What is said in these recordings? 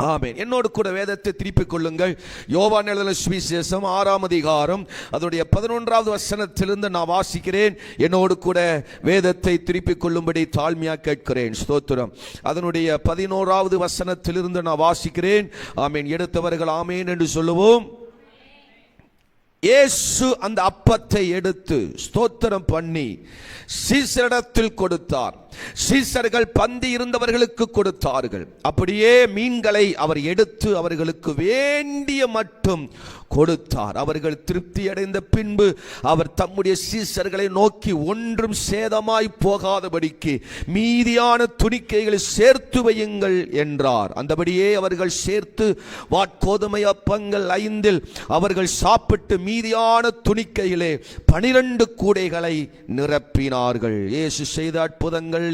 ஆமென். என்னோடு கூட வேதத்தை திருப்பிக் கொள்ளுங்கள். யோவான் எழுதின சுவிசேஷம் 6ஆம் அதிகாரம் அதனுடைய 11வது வசனத்திலிருந்து நான் வாசிக்கிறேன். என்னோடு கூட வேதத்தை திருப்பிக் கொள்ளும்படி தாழ்மையாக கேட்கிறேன். ஸ்தோத்திரம். அதனுடைய 11வது வசனத்திலிருந்து நான் வாசிக்கிறேன். ஆமென். எடுத்தவர்கள் ஆமென் என்று சொல்லுவோம். இயேசு அந்த அப்பத்தை எடுத்து ஸ்தோத்திரம் பண்ணி சீசரிடத்தில் கொடுத்தார். சீசர்கள் பந்தி இருந்தவர்களுக்கு கொடுத்தார்கள். அப்படியே மீன்களை அவர் எடுத்து அவர்களுக்கு வேண்டிய மட்டும் கொடுத்தார். அவர்கள் திருப்தி அடைந்த பின்பு அவர் தம்முடைய சீசர்களை நோக்கி, ஒன்றும் சேதமாய் போகாதபடிக்கு மீதியான துணிக்கைகளை சேர்த்து வையுங்கள் என்றார். அந்தபடியே அவர்கள் சேர்த்து வாட்கோதுமை அப்பங்கள் 5 அவர்கள் சாப்பிட்டு மீதியான துணிக்கையிலே 12 கூடைகளை நிரப்பினார்கள். இயேசு செய்த அற்புதங்களை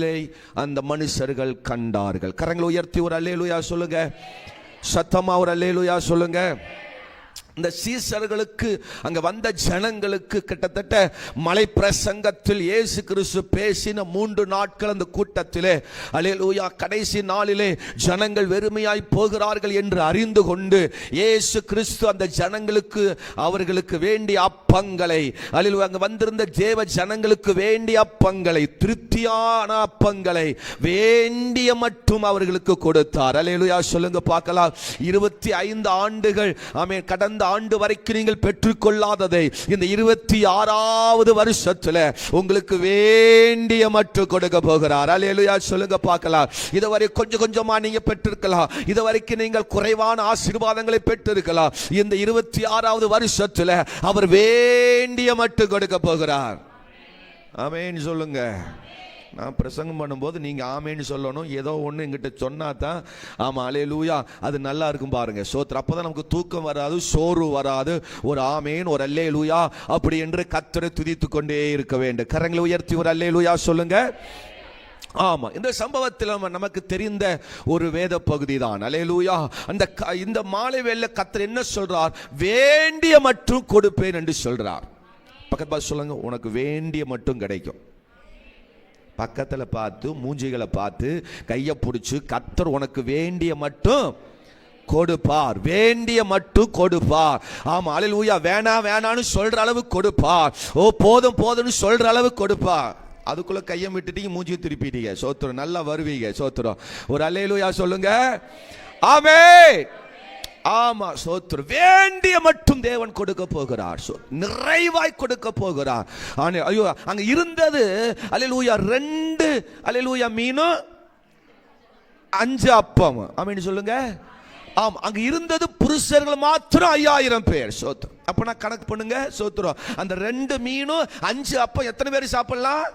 அந்த மனுஷர்கள் கண்டார்கள். கரங்களை உயர்த்தி ஒரு அல்லேலூயா சொல்லுங்க. சத்தமா ஒரு அல்லேலூயா சொல்லுங்க. இந்த சீசர்களுக்கு அங்க வந்த ஜனங்களுக்கு கிட்டத்தட்ட மலை பிரசங்கத்தில் இயேசு கிறிஸ்து பேசின 3 நாட்கள் அந்த கூட்டத்திலே அல்லேலூயா கடைசி நாளிலே ஜனங்கள் வெறுமையாய் போகிறார்கள் என்று அறிந்து கொண்டு இயேசு கிறிஸ்து அந்த ஜனங்களுக்கு அவர்களுக்கு வேண்டிய அப்பங்களை அல்லேலூயா அங்க வந்திருந்த தேவ ஜனங்களுக்கு வேண்டிய அப்பங்களை, திருப்தியான அப்பங்களை வேண்டிய மட்டும் அவர்களுக்கு கொடுத்தார். அல்லேலூயா சொல்லுங்க பார்க்கலாம். 25 ஆண்டுகள் ஆமென் கடந்த ஆண்டு வரைக்கும் நீங்கள் பெற்றுக்கொள்ளாததை இந்த 26வது வருஷத்துல உங்களுக்கு வேண்டிய மட்டும் கொடுக்க போகிறார். அல்லேலூயா சொல்லுங்க பார்க்கலாம். இதுவரை கொஞ்சம் கொஞ்சமா நீங்க பெற்றிருக்கலாம். இதுவரைக்கும் நீங்கள் குறைவான ஆசீர்வாதங்களை பெற்றிருக்கலாம். இந்த 26வது வருஷத்துல அவர் வேண்டிய மட்டும் கொடுக்க போகிறார். ஆமென் சொல்லுங்க. நான் பிரசங்கம் பண்ணும்போது நீங்கள் ஆமேன்னு சொல்லணும். ஏதோ ஒன்று எங்கிட்ட சொன்னா தான் ஆமாம் அல்லேலூயா அது நல்லா இருக்கும் பாருங்க. சோத்திரம். அப்போ தான் நமக்கு தூக்கம் வராது, சோறு வராது. ஒரு ஆமேன், ஒரு அல்லேலூயா அப்படி என்று கர்த்தரை துதித்து கொண்டே இருக்க வேண்டும். கரங்களை உயர்த்தி ஒரு அல்லேலூயா சொல்லுங்க. ஆமா, இந்த சம்பவத்தில் நமக்கு தெரிந்த ஒரு வேத பகுதி தான். அல்லேலூயா. இந்த மாலை வேளையில கர்த்தர் என்ன சொல்றார்? வேண்டிய மட்டும் கொடுப்பேன் என்று சொல்றார். பக்கத்து சொல்லுங்க, உனக்கு வேண்டிய மட்டும் கிடைக்கும். பக்கத்தில் பார்த்து மூஞ்சிகளை பார்த்து கையை பிடிச்சு, கர்த்தர் உனக்கு வேண்டிய மட்டும் கொடுப்பார். வேண்டிய மட்டும் கொடுப்பார். ஆமா அல்லேலூயா. வேணான்னு சொல்ற அளவு கொடுப்பார். ஓ போதும் போதும்னு சொல்ற அளவு கொடுப்பார். அதுக்குள்ள கையை விட்டுட்டீங்க, மூஞ்சியை திருப்பிட்டீங்க. சோத்திரம். நல்லா வருவீங்க. சோத்திரம். ஒரு அல்லேலூயா சொல்லுங்க. ஆமென். ஆமா சோத்திரம். வேண்டிய மட்டும் தேவன் கொடுக்க போகிறார். நிறைவாய் கொடுக்க போகிறார். ஐயோ அங்க இருந்தது அல்லேலூயா 2 அல்லேலூயா மீனும் 5 அப்பம். ஆமென் சொல்லுங்க. ஆமா, அங்க இருந்தது புருஷர்கள் மாத்திரம் 5000 பேர். சோத்திரம். அப்ப நான் கணக்கு பண்ணுங்க. சோத்திரம். அந்த 2 மீனும் 5 அப்பம் எத்தனை பேர் சாப்பிடலாம்?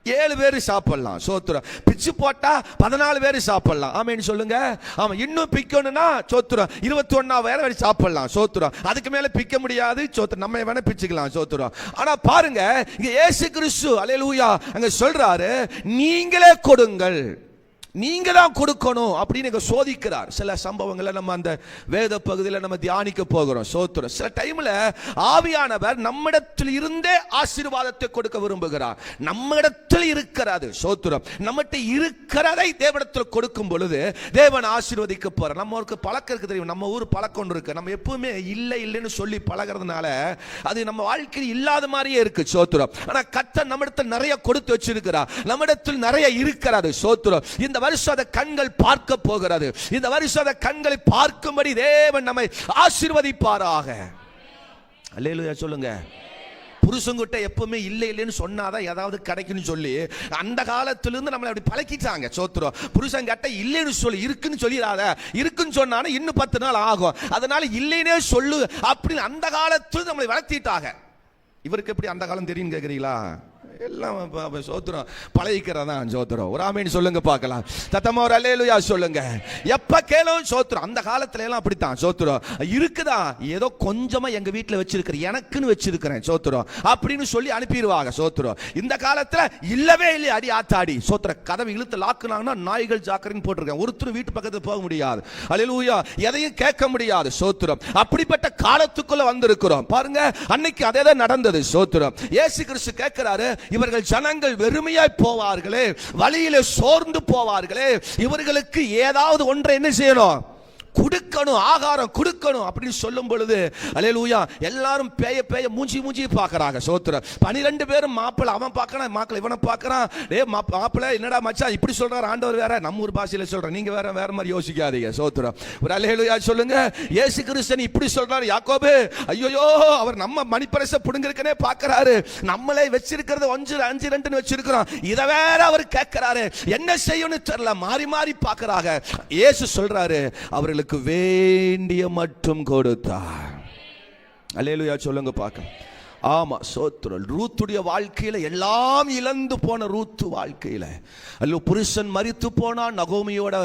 7 பேர் சாப்பிடலாம். சோத்திரம். பிச்சு போட்டா 14 பேர் சாப்பிடலாம். ஆமென் சொல்லுங்க. ஆமா, இன்னும் பிக்கணும்னா சோத்திரம் 21 வேற சாப்பிடலாம். சோத்திரம். அதுக்கு மேல பிக்க முடியாது. சோத்திரம். நம்ம வேணா பிச்சுக்கலாம். சோத்திரம். ஆனா பாருங்க, இங்க இயேசு கிறிஸ்து அல்லேலூயா அங்க சொல்றாரு, நீங்களே கொடுங்கள், நீங்க தான் கொடுக்கணும் அப்படின்னு சோதிக்கிறார். சில சம்பவங்களை நம்ம அந்த வேத பகுதியில் நம்ம தியானிக்க போகிறோம். சோத்திரம். சில டைம்ல ஆவியானவர் நம்மிடத்தில் இருந்தே ஆசீர்வாதத்தை கொடுக்க விரும்புகிறார். நம்மிடத்தில் இருக்கிறது. சோத்திரம். நம்மகிட்ட இருக்கிறதை தேவனிடத்தில் கொடுக்கும் பொழுது தேவன் ஆசீர்வதிக்க போறார். நம்மளுக்கு பழக்கம் இருக்கு தெரியும். நம்ம ஊர் பழக்கம் இருக்கு. நம்ம எப்பவுமே இல்லைன்னு சொல்லி பழகிறதுனால அது நம்ம வாழ்க்கையில் இல்லாத மாதிரியே இருக்கு. சோத்திரம். ஆனா கர்த்தர் நம்மிடத்தில் நிறைய கொடுத்து வச்சிருக்கிறார். நம்மிடத்தில் நிறைய இருக்கிறது. சோத்திரம். இந்த வருஷம் கண்கள் பார்க்க போகிறது. இந்த வருஷம் கண்களை பார்க்கும்படி தேவன் நம்மை ஆசீர்வதிப்பாராக. அல்லேலூயா சொல்லுங்க. புருஷங்கிட்ட எப்பவுமே இல்லைன்னு சொன்னாதான் ஏதாவது கிடைக்குன்னு சொல்லி அந்த காலத்திலிருந்து நம்மளை அப்படி பழக்கிட்டாங்க. சோத்திரம். புருஷன் கிட்ட இல்லைன்னு சொல்லி இருக்குன்னு சொல்லிடாத, இருக்குன்னு சொன்னாலும் இன்னும் 10 நாள் ஆகும், அதனால இல்லைன்னே சொல்லு அப்படின்னு அந்த காலத்துல நம்மளை வளர்த்திட்டாங்க. இவருக்கு எப்படி அந்த காலம் தெரியும் கேட்குறீங்களா? எல்லாம் சோத்திரம் பழகிக்கிறதா. சோத்திரம். ஒரு ஆமேன் சொல்லுங்க பார்க்கலாம். தத்தமா ஒரு அல்லேலூயா சொல்லுங்க. எப்ப கேளும் சோத்திரம். அந்த காலத்துல எல்லாம் அப்படித்தான். சோத்திரம். இருக்குதா ஏதோ கொஞ்சமா எங்க வீட்டுல வச்சிருக்கிறேன், எனக்குன்னு வச்சிருக்கிறேன். சோத்திரம் அப்படின்னு சொல்லி அனுப்பிடுவாங்க. சோத்திரம். இந்த காலத்துல இல்லவே இல்லை. அடி ஆத்தாடி. சோத்திர. கதவை இழுத்து லாக்குனாங்கன்னா நாய்கள் ஜாக்கரின்னு போட்டிருக்கேன். ஒருத்தர் வீட்டு பக்கத்துல போக முடியாது. அல்லேலூயா. எதையும் கேட்க முடியாது. சோத்திரம். அப்படிப்பட்ட காலத்துக்குள்ள வந்திருக்கிறோம். பாருங்க, அன்னைக்கு அதே தான் நடந்தது. சோத்திரம். இயேசு கிறிஸ்து கேட்கிறாரு, இவர்கள் ஜனங்கள் வெறுமையாய் போவார்களே, வழியிலே சோர்ந்து போவார்களே, இவர்களுக்கு ஏதாவது ஒன்றை என்ன செய்யணும்? கொடுக்கணும், ஆகாரம் கொடுக்கணும் அப்படின்னு சொல்லும் பொழுது அல்லேலூயா எல்லாரும் பேய மூஞ்சி பார்க்கறாங்க. சோத்திரம். 12 பேரும் மாப்பிள்ளை அவன் பார்க்கறான், மாப்பிள்ளை இவனை பார்க்கறான். டேய் மாப்பிள்ளை என்னடா மச்சான் இப்படி சொல்றாரு ஆண்டவர் வேற, நம்ம ஊர் பாஷையில சொல்றேன், நீங்க வேற மாதிரி யோசிக்காதீங்க. சோத்திரம். ஒரு அல்லேலூயா சொல்லுங்க. இயேசு கிறிஸ்து இப்படி சொல்றாரு. யாக்கோபு ஐயோ அவர் நம்ம மணிப்பரச புடுங்கறக்கனே பார்க்கறாரு, நம்மளே வச்சிருக்கிறது 5-2 வச்சிருக்கிறோம், இத வேற அவர் கேட்கிறாரு, என்ன செய்யணும்னு தெரியல, மாறி மாறி பார்க்கறாங்க. இயேசு சொல்றாரு அவர்களுக்கு வேண்டிய மட்டும் கொடுத்தார். அல்லேலூயா சொல்லுங்க பார்க்க. ஆமா சோத்திரம். ரூத்துடைய வாழ்க்கையில எல்லாம் இழந்து போன ரூத்து வாழ்க்கையில அல்ல, புருஷன் மரித்து போனார், நகோமியோட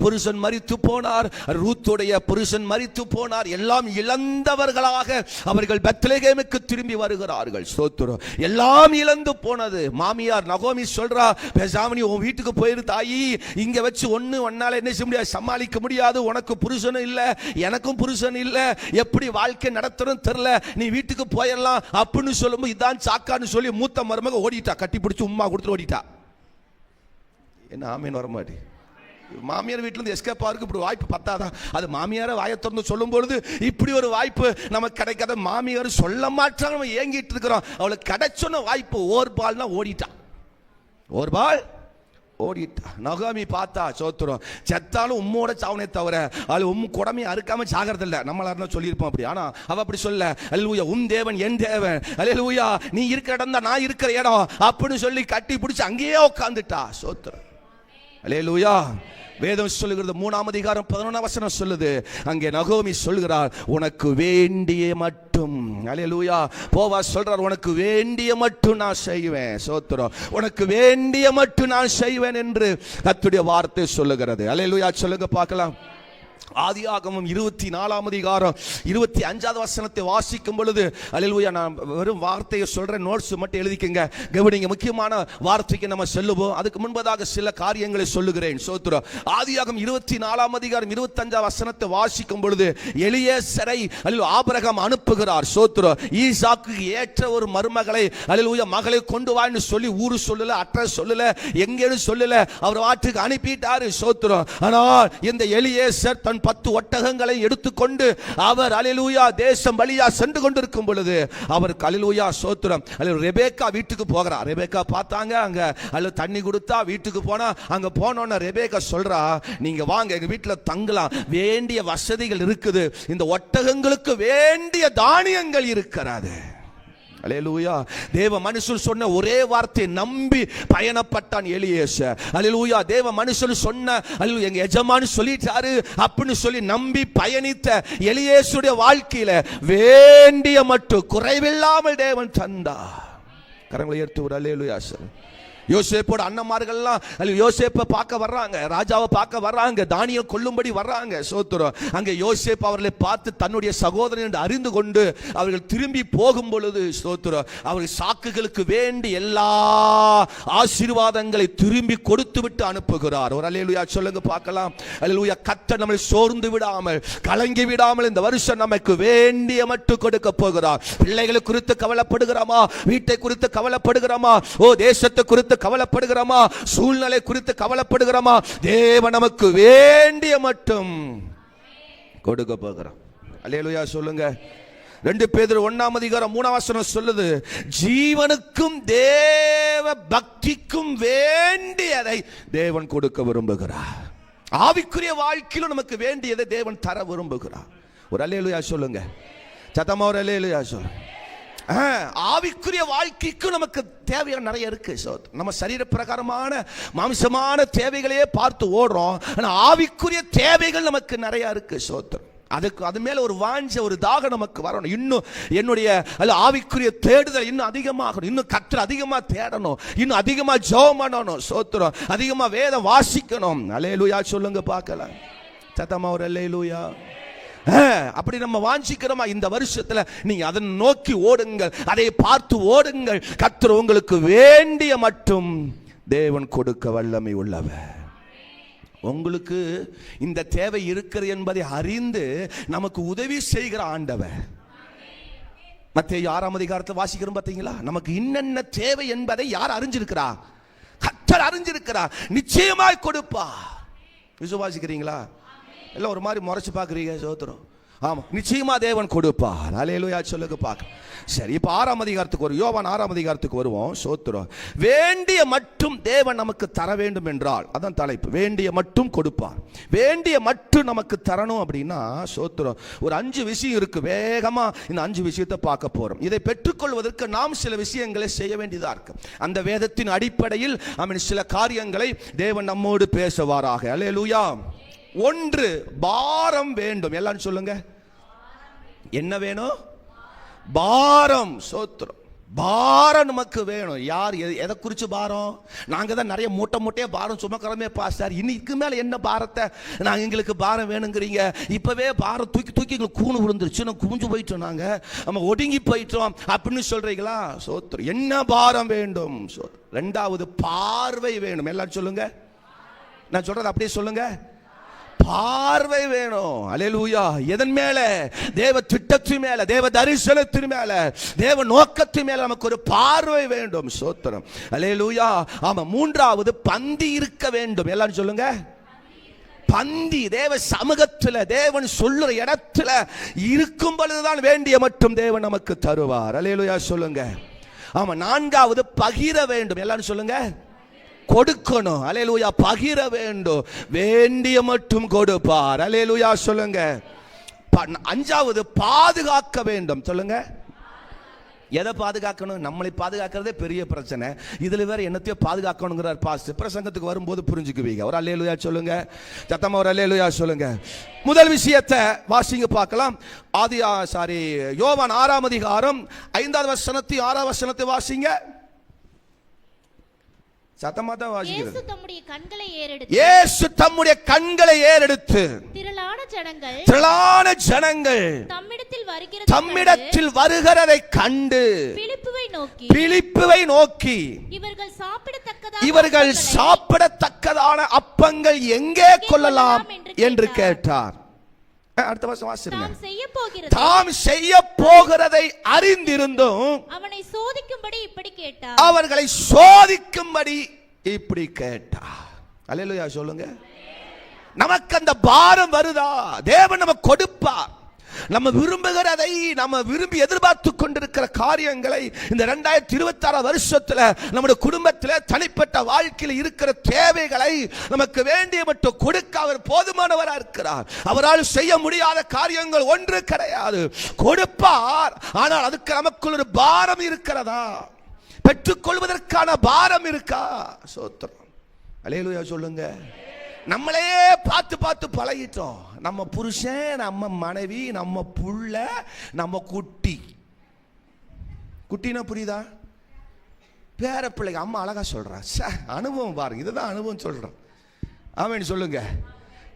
புருஷன் மரித்து போனார், ரூத்துடைய புருஷன் மரித்து போனார், எல்லாம் இழந்தவர்களாக அவர்கள் பெத்லகேமுக்கு திரும்பி வருகிறார்கள். சோத்திரம். எல்லாம் இழந்து போனது. மாமியார் நகோமி சொல்றா, பேசாம நீ உன் வீட்டுக்கு போயிரு தாயி, இங்க வச்சு ஒன்னால என்ன செய்ய முடியாது, சமாளிக்க முடியாது, உனக்கு புருஷனும் இல்ல எனக்கும் புருஷன் இல்ல, எப்படி வாழ்க்கை நடத்தணும் தெரியல, நீ வீட்டுக்கு போயிடலாம் அப்படின்னு சொல்லும்போது இதான் சாக்கான்னு சொல்லி மூத்த மருமக ஓடிட்டா, கட்டி பிடிச்சு உம்மா கொடுத்துட்டு ஓடிட்டா. என்ன ஆமீன் வரமாட்டி? மாமியார் வீட்டுல இருந்து எஸ்கேப் ஆருக்கு இப்படி வாய்ப்பு பத்தாதான்? அது மாமியார வாயை திறந்து சொல்லும் பொழுது இப்படி ஒரு வாய்ப்பு நமக்கு கிடைக்காத. மாமியார் சொல்ல மாட்டாங்க, நம்ம ஏங்கிட்டு இருக்கிறோம். அவளுக்கு கிடைச்சோன்ன வாய்ப்பு ஒரு பால்னா ஓடிட்டா, ஒரு பால் ஓடிட்டா. நகோமி பார்த்தா சோத்திரம், செத்தாலும் உம்மோட சாவனே தவிர அவள் குடமையை அறுக்காம சாகிறது இல்லை. நம்மளா இருந்தா சொல்லியிருப்போம் அப்படி. ஆனா அவ அப்படி சொல்ல, அல்லேலூயா உன் தேவன் என் தேவன், அல்லேலூயா நீ இருக்கிற இடம் தான் நான் இருக்கிற இடம் அப்படின்னு சொல்லி கட்டி பிடிச்சு அங்கேயே உட்கார்ந்துட்டா. சோத்திரம். அல்லேலூயா. வேதம் சொல்லுகிறது 3ஆம் அதிகாரம் 11ஆம் வசனம் சொல்லுது, அங்கே நகோமி சொல்கிறார் உனக்கு வேண்டிய மட்டும், அல்லேலூயா போவாஸ் சொல்றார் உனக்கு வேண்டிய மட்டும் நான் செய்வேன். சோத்திரம். உனக்கு வேண்டிய மட்டும் நான் செய்வேன் என்று கர்த்தருடைய வார்த்தை சொல்லுகிறது. அல்லேலூயா சொல்லுங்க பார்க்கலாம். ஆதியாகமம் 24ஆம் அதிகாரம் 25வது வசனத்தை வாசிக்கும் பொழுது அல்லேலூயா, நான் வெறும் வார்த்தையை சொல்றேன், நோட்ஸ் மட்டும் எழுதிக்கங்க, கவனிங்க. முக்கியமான வார்த்தைக்கு நம்ம செல்லுவோம். அதுக்கு முன்பதாக சில காரியங்களை சொல்லுகிறேன். சோத்திரம். ஆதியாகமம் 24ஆம் அதிகாரம் 25வது வசனத்தை வாசிக்கும் பொழுது எலியேசரை ஆபிரகாம் அனுப்புகிறார். சோத்திரம். ஈசாக்கு ஏற்ற ஒரு மருமகளை அல்லேலூயா மகளை கொண்டு வான்னு சொல்லி ஊரு சொல்லல, அட்ரஸ் சொல்லல, எங்கேன்னு சொல்லல, அவர் வாட்டுக்கு அனுப்பிட்டாரு. சோத்திரம். ஆனால் இந்த எலியேசர் தன் 10 ஒட்டகங்களை எடுத்துக்கொண்டு அவர் அல்லேலூயா தேசம் வழியா சென்று கொண்டிருக்கும் பொழுது அவர் அல்லேலூயா சோத்திரம் ரெபேக்கா வீட்டுக்கு போகிறார். ரெபேக்கா பார்த்தாங்க, அங்க அல்ல தண்ணி கொடுத்தா வீட்டுக்கு போனா, அங்க போனோன்னா ரெபேக்கா சொல்றா, நீங்க வாங்க எங்க வீட்டுல தங்கலாம், வேண்டிய வசதிகள் இருக்குது, இந்த ஒட்டகங்களுக்கு வேண்டிய தானியங்கள் இருக்கிறது. அல்லேலூயா. தேவ மனுஷன் சொன்ன ஒரே வார்த்தை நம்பி பயணப்பட்டான் எலியேசர். அல்லேலூயா. தேவ மனுஷன் சொன்ன அல்லேலூயா எங்க எஜமான் சொல்லிட்டாரு அப்படின்னு சொல்லி நம்பி பயணித்த எலியேசருடைய வாழ்க்கையில வேண்டிய மட்டும் குறைவில்லாமல் தேவன் தந்தார். கரங்களை உயர்த்தி ஒரு அல்லேலூயா சார். யோசேப்போட அண்ணன்மார்கள்லாம் யோசேப்பை பார்க்க வர்றாங்க, ராஜாவை பார்க்க வர்றாங்க, தானியம் கொல்லும்படி வர்றாங்க. சோத்திரம். அங்கே யோசேப்பு அவர்களை பார்த்து தன்னுடைய சகோதரன் என்று அறிந்து கொண்டு அவர்கள் திரும்பி போகும் பொழுது சோத்திரம் அவர்கள் சாக்குகளுக்கு வேண்டி எல்லா ஆசீர்வாதங்களை திரும்பி கொடுத்து விட்டு அனுப்புகிறார். ஒரு அல்லேலூயா சொல்லுங்க பார்க்கலாம். அல்லேலூயா. கர்த்தர் நம்மை சோர்ந்து விடாமல் கலங்கி விடாமல் இந்த வருஷம் நமக்கு வேண்டிய மட்டும் கொடுக்க போகிறார். பிள்ளைகளை குறித்து கவலைப்படுகிறோமா? வீட்டை குறித்து கவலைப்படுகிறோமா? ஓ தேசத்தை குறித்து கவலைப்படுகிறோமா? சூழ்நிலை குறித்து கவலைப்படுகிறோமா? தேவன் நமக்கு வேண்டிய மட்டும் கொடுக்க போகிறார். அல்லேலூயா சொல்லுங்க. 2 பேதுரு 1ஆம் அதிகாரம் 3ஆம் வசனம் சொல்லுது, ஜீவனுக்கும் தேவ பக்திக்கும் வேண்டியதை தேவன் கொடுக்க விரும்புகிறார். ஆவிக்குரிய வாழ்க்கையிலும் நமக்கு வேண்டியதை தேவன் தர விரும்புகிறார். ஒரு அல்லேலூயா சொல்லுங்க. சத்தமா ஒரு அல்லேலூயா சொல்லுங்க. ஆவிக்குரிய வாழ்க்கைக்கு நமக்கு தேவையான நிறைய இருக்கு. நம்ம சரீர பிரகாரமான மாம்சமான தேவைகளையே பார்த்து ஓடுறோம், ஆனா ஆவிக்குரிய தேவைகள் நமக்கு நிறைய இருக்கு. சோத்திரம். அதுக்கு அது மேல ஒரு வாஞ்ச ஒரு தாகம் நமக்கு வரணும். இன்னும் என்னுடைய ஆவிக்குரிய தேடுதல் இன்னும் அதிகமாகணும், இன்னும் கர்த்தரை அதிகமா தேடணும், இன்னும் அதிகமா ஜெபம் பண்ணணும். சோத்திரம். அதிகமா வேதம் வாசிக்கணும். அல்லேலூயா சொல்லுங்க பார்க்கலாம். சத்தமா ஒரு அல்லேலூயா. அப்படி நம்ம வாஞ்சிக்கிறோமா? இந்த வருஷத்துல நீங்க அதை நோக்கி ஓடுங்கள், அதை பார்த்து ஓடுங்கள். கர்த்தர் உங்களுக்கு வேண்டிய மட்டும் தேவன் கொடுக்க வல்லமை உள்ளவர். உங்களுக்கு இந்த தேவை இருக்கிறது என்பதை அறிந்து நமக்கு உதவி செய்கிற ஆண்டவர். மத்தேயு 6ஆம் அதிகாரத்தை வாசிக்கிறோம் பாத்தீங்களா? நமக்கு என்னென்ன தேவை என்பதை யார் அறிஞ்சிருக்கிறா? கர்த்தர் அறிஞ்சிருக்கிறார். நிச்சயமாய் கொடுப்பா. விசுவாசிக்கிறீங்களா? எல்லாம் ஒரு மாதிரி முறைச்சு பார்க்குறீங்க. சோத்திரம். ஆமா, நிச்சயமா தேவன் கொடுப்பார். அல்லேலூயா சொல்லுங்க பார்க்க. சரி, இப்போ 6ஆம் அதிகாரத்துக்கு வரும். யோவான் 6ஆம் அதிகாரத்துக்கு வருவோம். சோத்திரம். வேண்டிய மட்டும் தேவன் நமக்கு தர வேண்டும் என்றால், அதான் தலைப்பு, வேண்டிய மட்டும் கொடுப்பார். வேண்டிய மட்டும் நமக்கு தரணும் அப்படின்னா சோத்திரம் ஒரு 5 விஷயம் இருக்கு. வேகமா இந்த 5 விஷயத்தை பார்க்க போறோம். இதை பெற்றுக்கொள்வதற்கு நாம் சில விஷயங்களை செய்ய வேண்டியதா இருக்கு. அந்த வேதத்தின் அடிப்படையில் சில காரியங்களை தேவன் நம்மோடு பேசுவாராக. அல்லேலூயா. 1, பாரம் வேண்டும். எல்லாரும் சொல்லுங்க, என்ன வேணும்? பாரம். சோத்திரம். பாரம் நமக்கு வேணும். யார் எதை குறிச்சு பாரம்? நாங்க தான் நிறைய மூட்டையா பாரம் சுமக்கிறோமே பாஸ்டர், இன்னைக்கு மேல என்ன பாரத்தை நாங்க எங்களுக்கு பாரம் வேணுங்கிறீங்க? இப்பவே பாரம் தூக்கி எங்களுக்கு கூணு விழுந்துருச்சு, நான் குஞ்சு போயிட்டோம், நாங்க நம்ம ஒடுங்கி போயிட்டோம் அப்படின்னு சொல்றீங்களா? சோத்திரம். என்ன பாரம் வேண்டும்? 2வது பார்வை வேணும். எல்லாரும் சொல்லுங்க, நான் சொல்றது அப்படியே சொல்லுங்க, பார்வை வேணும். அல்லேலூயா. எதன் மேல? தேவ திட்டத்தின் மேல, தேவ தரிசனத்தின் மேல, தேவ நோக்கத்தின் மேல நமக்கு ஒரு பார்வை வேண்டும். சோத்திரம். அல்லேலூயா. ஆமா. 3வது பந்தி இருக்க வேண்டும். எல்லாரும் சொல்லுங்க, பந்தி. தேவ சமூகத்தில் தேவன் சொல்லுற இடத்துல இருக்கும் பொழுதுதான் வேண்டிய மட்டும் தேவன் நமக்கு தருவார். அல்லேலூயா சொல்லுங்க. ஆமா. 4வது பகிர வேண்டும். எல்லாரும் சொல்லுங்க, கொடுக்கணும். அல்லேலூயா. பகிர வேண்டும். வேண்டிய மட்டும் கொடுப்பார். அல்லேலூயா சொல்லுங்க. 5வது பாதுகாக்க வேண்டும். சொல்லுங்க, எதை பாதுகாக்கணும்? நம்மளை பாதுகாக்கிறதே பெரிய பிரச்சனை, இதுல வேற என்னத்தையோ பாதுகாக்கணுங்கிறார் பாஸ்டர். பிரசங்கத்துக்கு வரும்போது புரிஞ்சுக்குவீங்க. ஒரு அல்லேலூயா சொல்லுங்க, சத்தமா ஒரு அல்லேலூயா சொல்லுங்க. முதல் விஷயத்தை வாசிங்க பார்க்கலாம். யோவான் 6ஆம் அதிகாரம் 5வது வசனத்தை 6வது வசனத்தை வாசிங்க. சத்தமா தான் வாசிக்கிறது. இயேசு தம்முடைய கண்களை ஏறெடுத்து திரளான ஜனங்கள் தம்மிடத்தில் வருகிறதை கண்டு பிலிப்புவை நோக்கி இவர்கள் சாப்பிடத்தக்கதான அப்பங்கள் எங்கே கொள்ளலாம் என்று கேட்டார். அடுத்த வருஷம் வாசிருங்க. தாம் செய்ய போகிறதை அறிந்திருந்தும் அவர்களை சோதிக்கும்படி இப்படி கேட்டார். அல்லேலூயா சொல்லுங்க. நமக்கு அந்த பாரம் வருதா? தேவன் நமக்கு கொடுப்பார். நம்ம விரும்புகிறதை, நம்ம விரும்பி எதிர்பார்த்து கொண்டிருக்கிற காரியங்களை இந்த 2026 வருஷத்துல நம்முடைய குடும்பத்தில், தனிப்பட்ட வாழ்க்கையில் இருக்கிற தேவைகளை நமக்கு வேண்டிய மட்டும் கொடுக்க அவர் போதுமானவராக இருக்கிறார். அவரால் செய்ய முடியாத காரியங்கள் ஒன்று கிடையாது. கொடுப்பார். ஆனால் அதுக்கு நமக்குள் ஒரு பாரம் இருக்கிறதா? பெற்றுக்கொள்வதற்கான பாரம் இருக்கா? சோத்திரம். அல்லேலூயா சொல்லுங்க. நம்மளே பார்த்து பழகிட்டோம். நம்ம புருஷன், நம்ம மனைவி, நம்ம புள்ள, நம்ம குட்டினா புரியுதா? பேர பிள்ளைங்க. அம்மா அழகா சொல்றா. அனுபவம் பாருங்க, இதுதான் அனுபவம் சொல்றேன். ஆமென் சொல்லுங்க.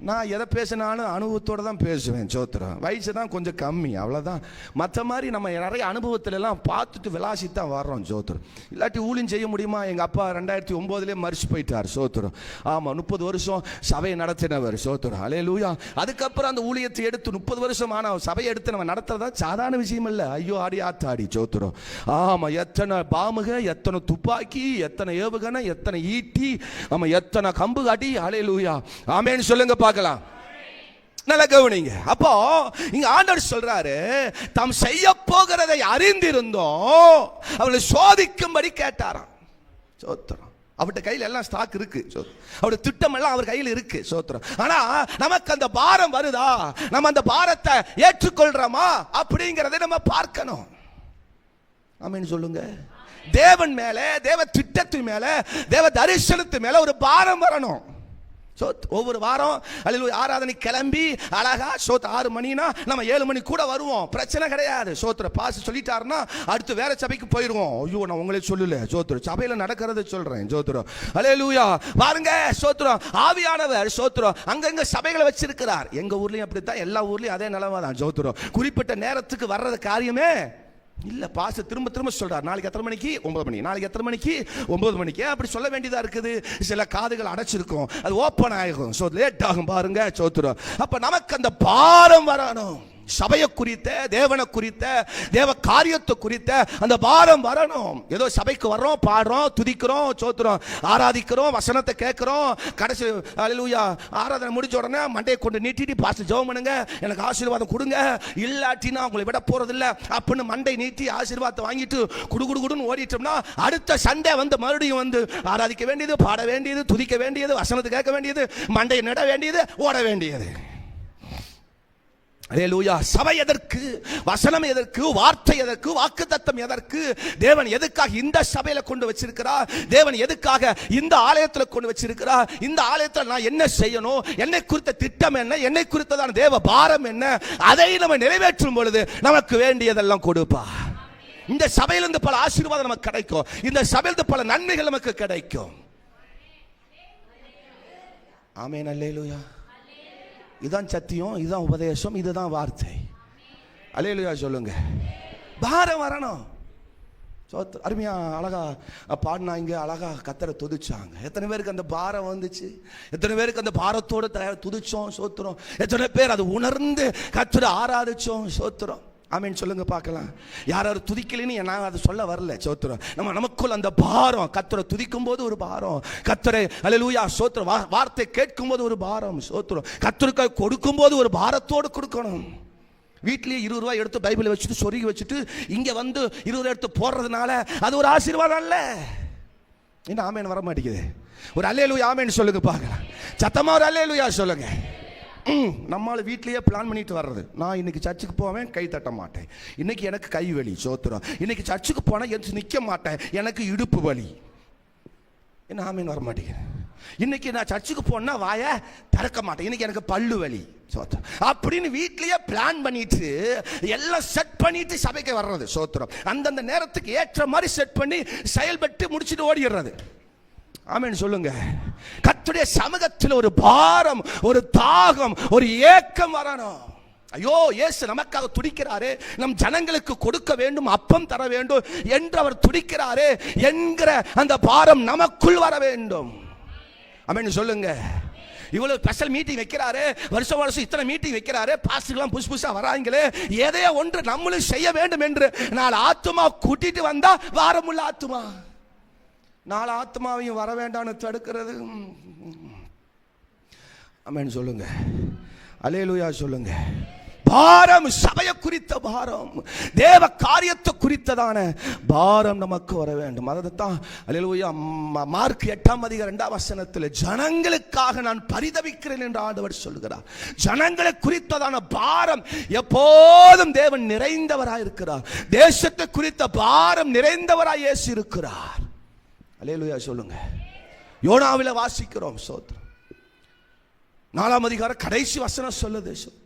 நான் எதை பேசினாலும் அனுபவத்தோடு தான் பேசுவேன். சோத்திரம். வயசு தான் கொஞ்சம் கம்மி, அவ்வளோதான். மற்ற மாதிரி நம்ம நிறைய அனுபவத்திலலாம் பார்த்துட்டு விளாசி தான் வர்றோம். சோத்திரம். இல்லாட்டி ஊழியம் செய்ய முடியுமா? எங்கள் அப்பா 2009 மறிச்சு போயிட்டார். சோத்திரம். ஆமாம், 30 வருஷம் சபையை நடத்தினவர். சோத்திரம். அல்லேலூயா. அதுக்கப்புறம் அந்த ஊழியத்தை எடுத்து 30 வருஷம் ஆனால் சபையை எடுத்து நம்ம நடத்துறதா சாதாரண விஷயம் இல்லை. ஐயோ ஆடி ஆத்தாடி. சோத்திரம். ஆமாம், எத்தனை பாமுக, எத்தனை துப்பாக்கி, எத்தனை ஏவுகணை, எத்தனை ஈட்டி, ஆமாம், எத்தனை கம்பு காட்டி. அல்லேலூயா. ஆமென் சொல்லுங்க பார்க்கலாம். நல்லா கவனிங்க. அப்போ இங்க ஆண்டவர் சொல்றாரு, தாம் செய்ய போகிறதை அறிந்திருந்தோம் அவளை சோதிக்கும்படி கேட்டாராம். சோத்திரம். அவருடைய கையில் எல்லாம் ஸ்டாக் இருக்கு. அவருடைய திட்டம் எல்லாம் அவர் கையில் இருக்கு. சோத்திரம். ஆனா நமக்கு அந்த பாரம் வருதா? நம்ம அந்த பாரத்தை ஏற்றுக்கொள்றோமா அப்படிங்கறதை நம்ம பார்க்கணும். ஆமென் சொல்லுங்க. தேவன் மேல, தேவ திட்டத்தின் மேல, தேவ தரிசனத்தின் மேல ஒரு பாரம் வரணும். ஒவ்வொரு வாரம் ஆராதனை கிளம்பி அழகா 6 மணினா நம்ம 7 மணி கூட வருவோம். பிரச்சனை கிடையாது. சோத்திர பாஸ் சொல்லிட்டாருன்னா அடுத்து வேற சபைக்கு போயிடுவோம். ஐயோ நான் உங்களே சொல்லல. சோத்திர சபையில நடக்கிறத சொல்றேன். சோத்திரம். அல்லேலூயா. பாருங்க. சோத்திரம். ஆவியானவர் சோத்திரம் அங்கங்க சபைகளை வச்சிருக்கிறார். எங்க ஊர்லயும் அப்படித்தான், எல்லா ஊர்லயும் அதே நிலைமை தான். சோத்திரம். குறிப்பிட்ட நேரத்துக்கு வர்றது காரியமே இல்ல. பாச திரும்ப சொல்றார். நாளைக்கு எத்தனை மணிக்கு? 9 மணி. நாளைக்கு எத்தனை மணிக்கு? 9 மணிக்கு. அப்படி சொல்ல வேண்டியதா இருக்குது. சில காதுகள் அடைச்சிருக்கும், அது ஓப்பன் ஆகும். லேட் ஆகும் பாருங்க. சோத்திரம். அப்ப நமக்கு அந்த பாரம் வரணும். சபையை குறித்த, தேவனை குறித்த, தேவ காரியத்தை குறித்த அந்த பாரம் வரணும். ஏதோ சபைக்கு வர்றோம், பாடுறோம், துதிக்கிறோம், சோத்துறோம், ஆராதிக்கிறோம், வசனத்தை கேட்கிறோம், கடைசி அல்லேலூயா ஆராதனை முடிச்ச உடனே மண்டையை கொண்டு நீட்டிட்டு பாஸ்டர் ஜெபம் பண்ணுங்க, எனக்கு ஆசீர்வாதம் கொடுங்க, இல்லாட்டினா உங்களை விட போறதில்லை அப்படின்னு மண்டை நீட்டி ஆசீர்வாதத்தை வாங்கிட்டு குடுகுடுன்னு ஓடிட்டோம்னா அடுத்த சண்டே வந்து மறுபடியும் வந்து ஆராதிக்க வேண்டியது, பாட வேண்டியது, துதிக்க வேண்டியது, வசனத்தை கேட்க வேண்டியது, மண்டையை நட வேண்டியது, ஓட வேண்டியது. அல்லேலூயா. சபை எதற்கு? வசனம் எதற்கு? வார்த்தை எதற்கு? வாக்குத்தத்தம் எதற்கு? தேவன் எதுக்காக இந்த சபையில கொண்டு வச்சிருக்கிறார்? தேவன் எதுக்காக இந்த ஆலயத்தில் கொண்டு வச்சிருக்கிறார்? இந்த ஆலயத்தில் நான் என்ன செய்யணும்? என்னை குறித்த திட்டம் என்ன? என்னை குறித்ததான தேவ பாரம் என்ன? அதை நம்ம நிறைவேற்றும் பொழுது நமக்கு வேண்டியதெல்லாம் கொடுப்பா. இந்த சபையிலிருந்து பல ஆசீர்வாதம் நமக்கு கிடைக்கும். இந்த சபையிலிருந்து பல நன்மைகள் நமக்கு கிடைக்கும். ஆமென். அல்லேலூயா. இதுதான் சத்தியம், இதுதான் உபதேசம், இதுதான் வார்த்தை. அல்லேலூயா சொல்லுங்க. பாரம் வரணும். அருமையா அழகா பாடினாங்க, அழகா கர்த்தரை துதிச்சாங்க. எத்தனை பேருக்கு அந்த பாரம் வந்துச்சு? எத்தனை பேருக்கு அந்த பாரத்தோடு துதிச்சோம், சோத்திரம்? எத்தனை பேர் அதை உணர்ந்து கர்த்தரை ஆராதிச்சோம், சோத்திரம்? ஆமென் சொல்லுங்க பார்க்கலாம். யாராவது துதிக்கலைன்னு நான் அதை சொல்ல வரல, சோத்திரம். நமக்குள்ள அந்த பாரம், கர்த்தரை துதிக்கும் போது ஒரு பாரம், கர்த்தரை அல்லேலூயா சோத்திரம் வார்த்தை கேட்கும் போது ஒரு பாரம், சோத்திரம். கர்த்தருக்கு கொடுக்கும் போது ஒரு பாரத்தோடு கொடுக்கணும். வீட்லயே 20 ரூபாய் எடுத்து பைபிளை வச்சுட்டு சொருகி வச்சுட்டு இங்க வந்து 20 எடுத்து போடுறதுனால அது ஒரு ஆசீர்வாதம் அல்ல. என்ன ஆமென் வர மாட்டேங்குது? ஒரு அல்லேலூயா ஆமென் சொல்லுங்க பார்க்கலாம். சத்தமா ஒரு அல்லேலூயா சொல்லுங்க. நம்மளால வீட்லயே பிளான் பண்ணிட்டு வர்றது, நான் இன்னைக்கு சர்ச்சுக்கு போவேன், கை தட்ட மாட்டேன், இன்னைக்கு எனக்கு கை வலி, சோத்திரம். இன்னைக்கு சர்ச்சுக்கு போனா எந்திரிச்சு நிக்க மாட்டேன், எனக்கு இடுப்பு வலி. என்ன ஆமென் வர மாட்டேங்குது? இன்னைக்கு நான் சர்ச்சுக்கு போனா வாய திறக்க மாட்டேன், இன்னைக்கு எனக்கு பல்லு வலி, சோத்திரம். அப்படின்னு வீட்லயே பிளான் பண்ணிட்டு எல்லாம் செட் பண்ணிட்டு சபைக்கு வர்றது, சோத்திரம். அந்தந்த நேரத்துக்கு ஏற்ற மாதிரி செட் பண்ணி செயல்பட்டு முடிச்சுட்டு ஓடிடுறது. ஆமென் சொல்லுங்க. கர்த்தருடைய சமூகத்தில் ஒரு பாரம், ஒரு தாகம், ஒரு ஏக்கம் வரணும். ஐயோ இயேசு நமக்காக துடிக்கிறாரே, நம் ஜனங்களுக்கு கொடுக்க வேண்டும், அப்பம் தர வேண்டும் என்று அவர் துடிக்கிறாரே என்கிற அந்த பாரம் நமக்குள் வர வேண்டும். ஆமென் சொல்லுங்க. இவ்வளவு ஸ்பெஷல் மீட்டிங் வைக்கிறாரு, வருஷம் வருஷம் இத்தனை மீட்டிங் வைக்கிறாரு, பாஸ்டர்லாம் புதுசா வராங்களே, எதையோ ஒன்று நம்மளும் செய்ய வேண்டும் என்று 4 ஆத்துமா கூட்டிட்டு வந்தா வாரமுள்ள ஆத்துமா, 4 ஆத்மாவையும் வர வேண்டாம்னு தடுக்கிறது. ஆமென் சொல்லுங்க. அல்லேலூயா சொல்லுங்க. பாரம், சபையை குறித்த பாரம், தேவ காரியத்தை குறித்ததான பாரம் நமக்கு வர வேண்டும். அதைத்தான் அல்லேலூயா மார்க் 8:2 ஜனங்களுக்காக நான் பரிதபிக்கிறேன் என்று ஆண்டவர் சொல்கிறார். ஜனங்களை குறித்ததான பாரம் எப்போதும் தேவன் நிறைந்தவராய் இருக்கிறார். தேசத்தை குறித்த பாரம் நிறைந்தவராய் இயேசு இருக்கிறார். அல்லேலூயா சொல்லுங்க. யோனாவில வாசிக்கிறோம், சோத்திரம். 4ஆம் அதிகாரம் கடைசி வசனம் சொல்லுது, சோத்திரம்.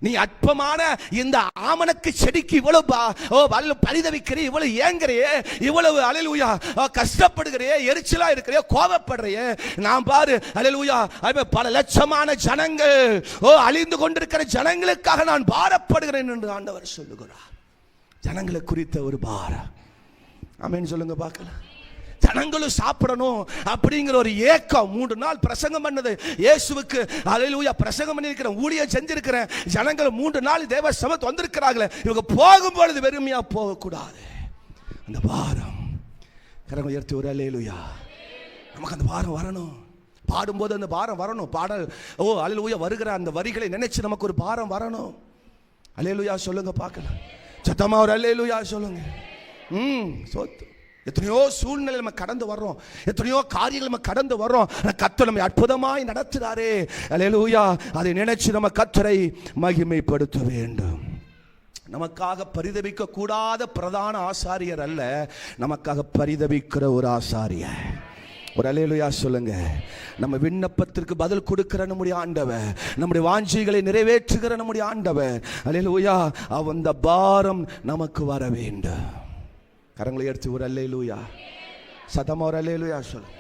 நீ அற்பமான இந்த ஆமணக்கு செடிக்கு இவ்வளவு பரிதவிக்கிறே, இவ்வளவு ஏங்குறையே, இவ்வளவு அல்லேலூயா கஷ்டப்படுகிறையே, எரிச்சலா இருக்கிறே, கோபப்படுறையே, நான் பாரு அல்லேலூயா பல லட்சமான ஜனங்கள் அழிந்து கொண்டிருக்கிற ஜனங்களுக்காக நான் பாரப்படுகிறேன் என்று ஆண்டவர் சொல்லுகிறார். ஜனங்களை குறித்த ஒரு பாரம். ஆமென் சொல்லுங்க பார்க்கலாம். ஜனங்களும் சாப்பிடணும் அப்படிங்கிற ஒரு ஏக்கம். 3 நாள் பிரசங்கம் பண்ணது இயேசுவுக்கு, அல்லேலூயா பிரசங்கம் பண்ணியிருக்கிற, ஊழியம் செஞ்சிருக்கிற ஜனங்கள் 3 நாள் தேவ சபைக்கு வந்திருக்கிறாங்களே, இவங்க போகும்பொழுது வெறுமையா போகக்கூடாது. அந்த பாரம் கரங்களை உயர்த்தி ஒரு அல்லேலூயா. நமக்கு அந்த பாரம் வரணும். பாடும்போது அந்த பாரம் வரணும். பாடல் அல்லேலூயா வருகிற அந்த வரிகளை நினைச்சு நமக்கு ஒரு பாரம் வரணும். அல்லேலூயா சொல்லுங்க பார்க்கலாம். சத்தமா ஒரு அல்லேலூயா சொல்லுங்க. சோத்து எத்தனையோ சூழ்நிலை நம்ம கடந்து வர்றோம், எத்தனையோ காரியங்கள் நம்ம கடந்து வர்றோம். கர்த்தர் நம்மை அற்புதமாய் நடத்துறாரே, அல்லேலூயா. அதை நினைச்சு நம்ம கர்த்தரை மகிமைப்படுத்த வேண்டும். நமக்காக பரிதபிக்க கூடாத பிரதான ஆசாரியர் அல்ல, நமக்காக பரிதபிக்கிற ஒரு ஆசாரியர். ஒரு அல்லேலூயா சொல்லுங்க. நம்ம விண்ணப்பத்திற்கு பதில் கொடுக்கிற நம்முடைய ஆண்டவர், நம்முடைய வாஞ்சைகளை நிறைவேற்றுகிற நம்முடைய ஆண்டவர், அல்லேலூயா. அந்த பாரம் நமக்கு வர வேண்டும். கரங்களை எடுத்து ஒரு அல்லேலூயா, சத்தமா ஒரு அல்லேலூயா சொல்லுங்க.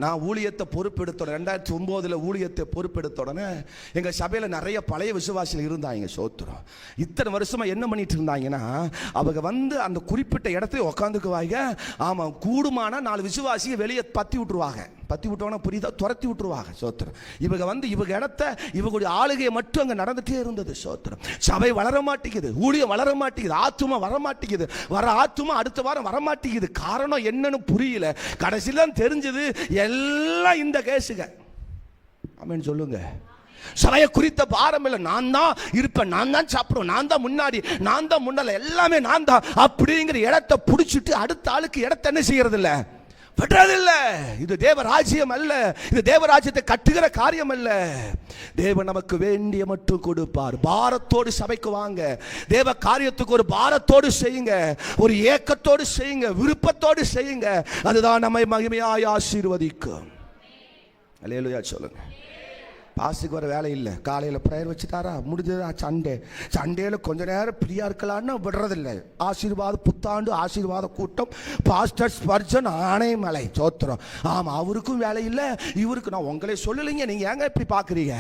நான் ஊழியத்தை பொறுப்பெடுத்த 2009 ஊழியத்தை பொறுப்பெடுத்த உடனே எங்கள் சபையில் நிறைய பழைய விசுவாசிகள் இருந்தாங்க. சோத்திரம். இத்தனை வருஷமா என்ன பண்ணிட்டு இருந்தாங்கன்னா, அவங்க வந்து அந்த குறிப்பிட்ட இடத்துல உட்காந்துக்குவாங்க. ஆமாம், கூடுமான 4 விசுவாசியை வெளியே பற்றி விட்டுருவாங்க. பற்றி விட்டோன்னா புரியுதா, துரத்தி விட்டுருவாங்க. சோத்திரம். இவங்க வந்து இவங்க இடத்த இவங்களுடைய ஆளுகையை மட்டும் அங்கே நடந்துகிட்டே இருந்தது. சோத்திரம். சபை வளர மாட்டேங்குது, ஊழியம் வளர மாட்டேங்குது, ஆத்துமா வர மாட்டேங்குது, வர ஆத்துமா அடுத்த வாரம் வர மாட்டேங்குது. காரணம் என்னன்னு புரியல. கடைசியில் தெரிஞ்சது எல்லாம் இந்த கேசுங்க. ஆமென் சொல்லுங்க. சபையை குறித்த பாரம் இல்லை. நான் தான் இருப்பேன், நான் தான் சாப்பிடுவேன், நான் தான் முன்னாடி, நான் தான் முன்னால, எல்லாமே நான் தான் அப்படிங்கிற இடத்தை பிடிச்சிட்டு அடுத்த ஆளுக்கு இடத்த என்ன செய்யறது இல்லை, விடுறதில்லை. இது தேவராஜ்யம் அல்ல. இது தேவராஜ்யத்தை கட்டுகிற காரியம் அல்ல. தேவன் நமக்கு வேண்டிய மட்டும் கொடுப்பார். பாரத்தோடு சபைக்கு வாங்க. தேவ காரியத்துக்கு ஒரு பாரத்தோடு செய்யுங்க, ஒரு ஏக்கத்தோடு செய்யுங்க, விருப்பத்தோடு செய்யுங்க. அதுதான் நம்மை மகிமையாய் ஆசீர்வதிக்கும். அல்லேலூயா சொல்லுங்க. பாஸ்டுக்கு வர வேலை இல்லை. காலையில் ப்ரேயர் வச்சுட்டாரா, முடிஞ்சதா சண்டேல கொஞ்ச நேரம் ஃப்ரீயாக இருக்கலான்னு விடுறதில்லை. ஆசீர்வாத புத்தாண்டு ஆசீர்வாத கூட்டம், பாஸ்டர் ஸ்பர்ஜன் ஆணைமலை. சோத்திரம். ஆமாம், அவருக்கும் வேலை இல்லை, இவருக்கு. நான் உங்களே சொல்லலைங்க, நீங்கள் ஏங்க இப்படி பார்க்குறீங்க?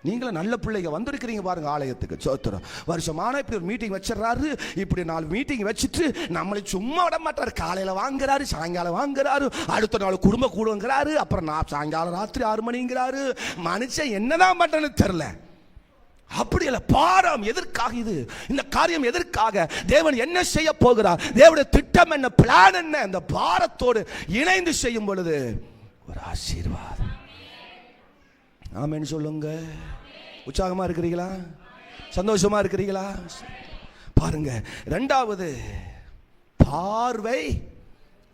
நீங்களும் நல்ல பிள்ளைங்க வந்திருக்கிறீங்க பாருங்க ஆலயத்துக்கு. சோத்திரம். வருஷமான இப்படி ஒரு மீட்டிங் வச்சிடறாரு. இப்படி 4 மீட்டிங் வச்சுட்டு நம்மளை சும்மா விட மாட்டாரு. காலையில் வாங்குறாரு, சாயங்காலம் வாங்குறாரு, அடுத்த நாள் குடும்ப கூடுங்கிறாரு, அப்புறம் சாயங்காலம் ராத்திரி 6 மணிங்கிறாரு. மனுஷன் என்னதான் பண்றேன்னு தெரியல. அப்படி இல்லை. பாரம் எதற்காக? இது இந்த காரியம் எதற்காக? தேவன் என்ன செய்ய போகிறார்? தேவனுடைய திட்டம் என்ன, பிளான் என்ன? அந்த பாரத்தோடு இணைந்து செய்யும் பொழுது ஒரு ஆசீர்வாதம். ஆமென் சொல்லுங்க. உற்சாகமா இருக்கிறீங்களா? சந்தோஷமா இருக்கிறீங்களா? பாருங்க, 2வது பார்வை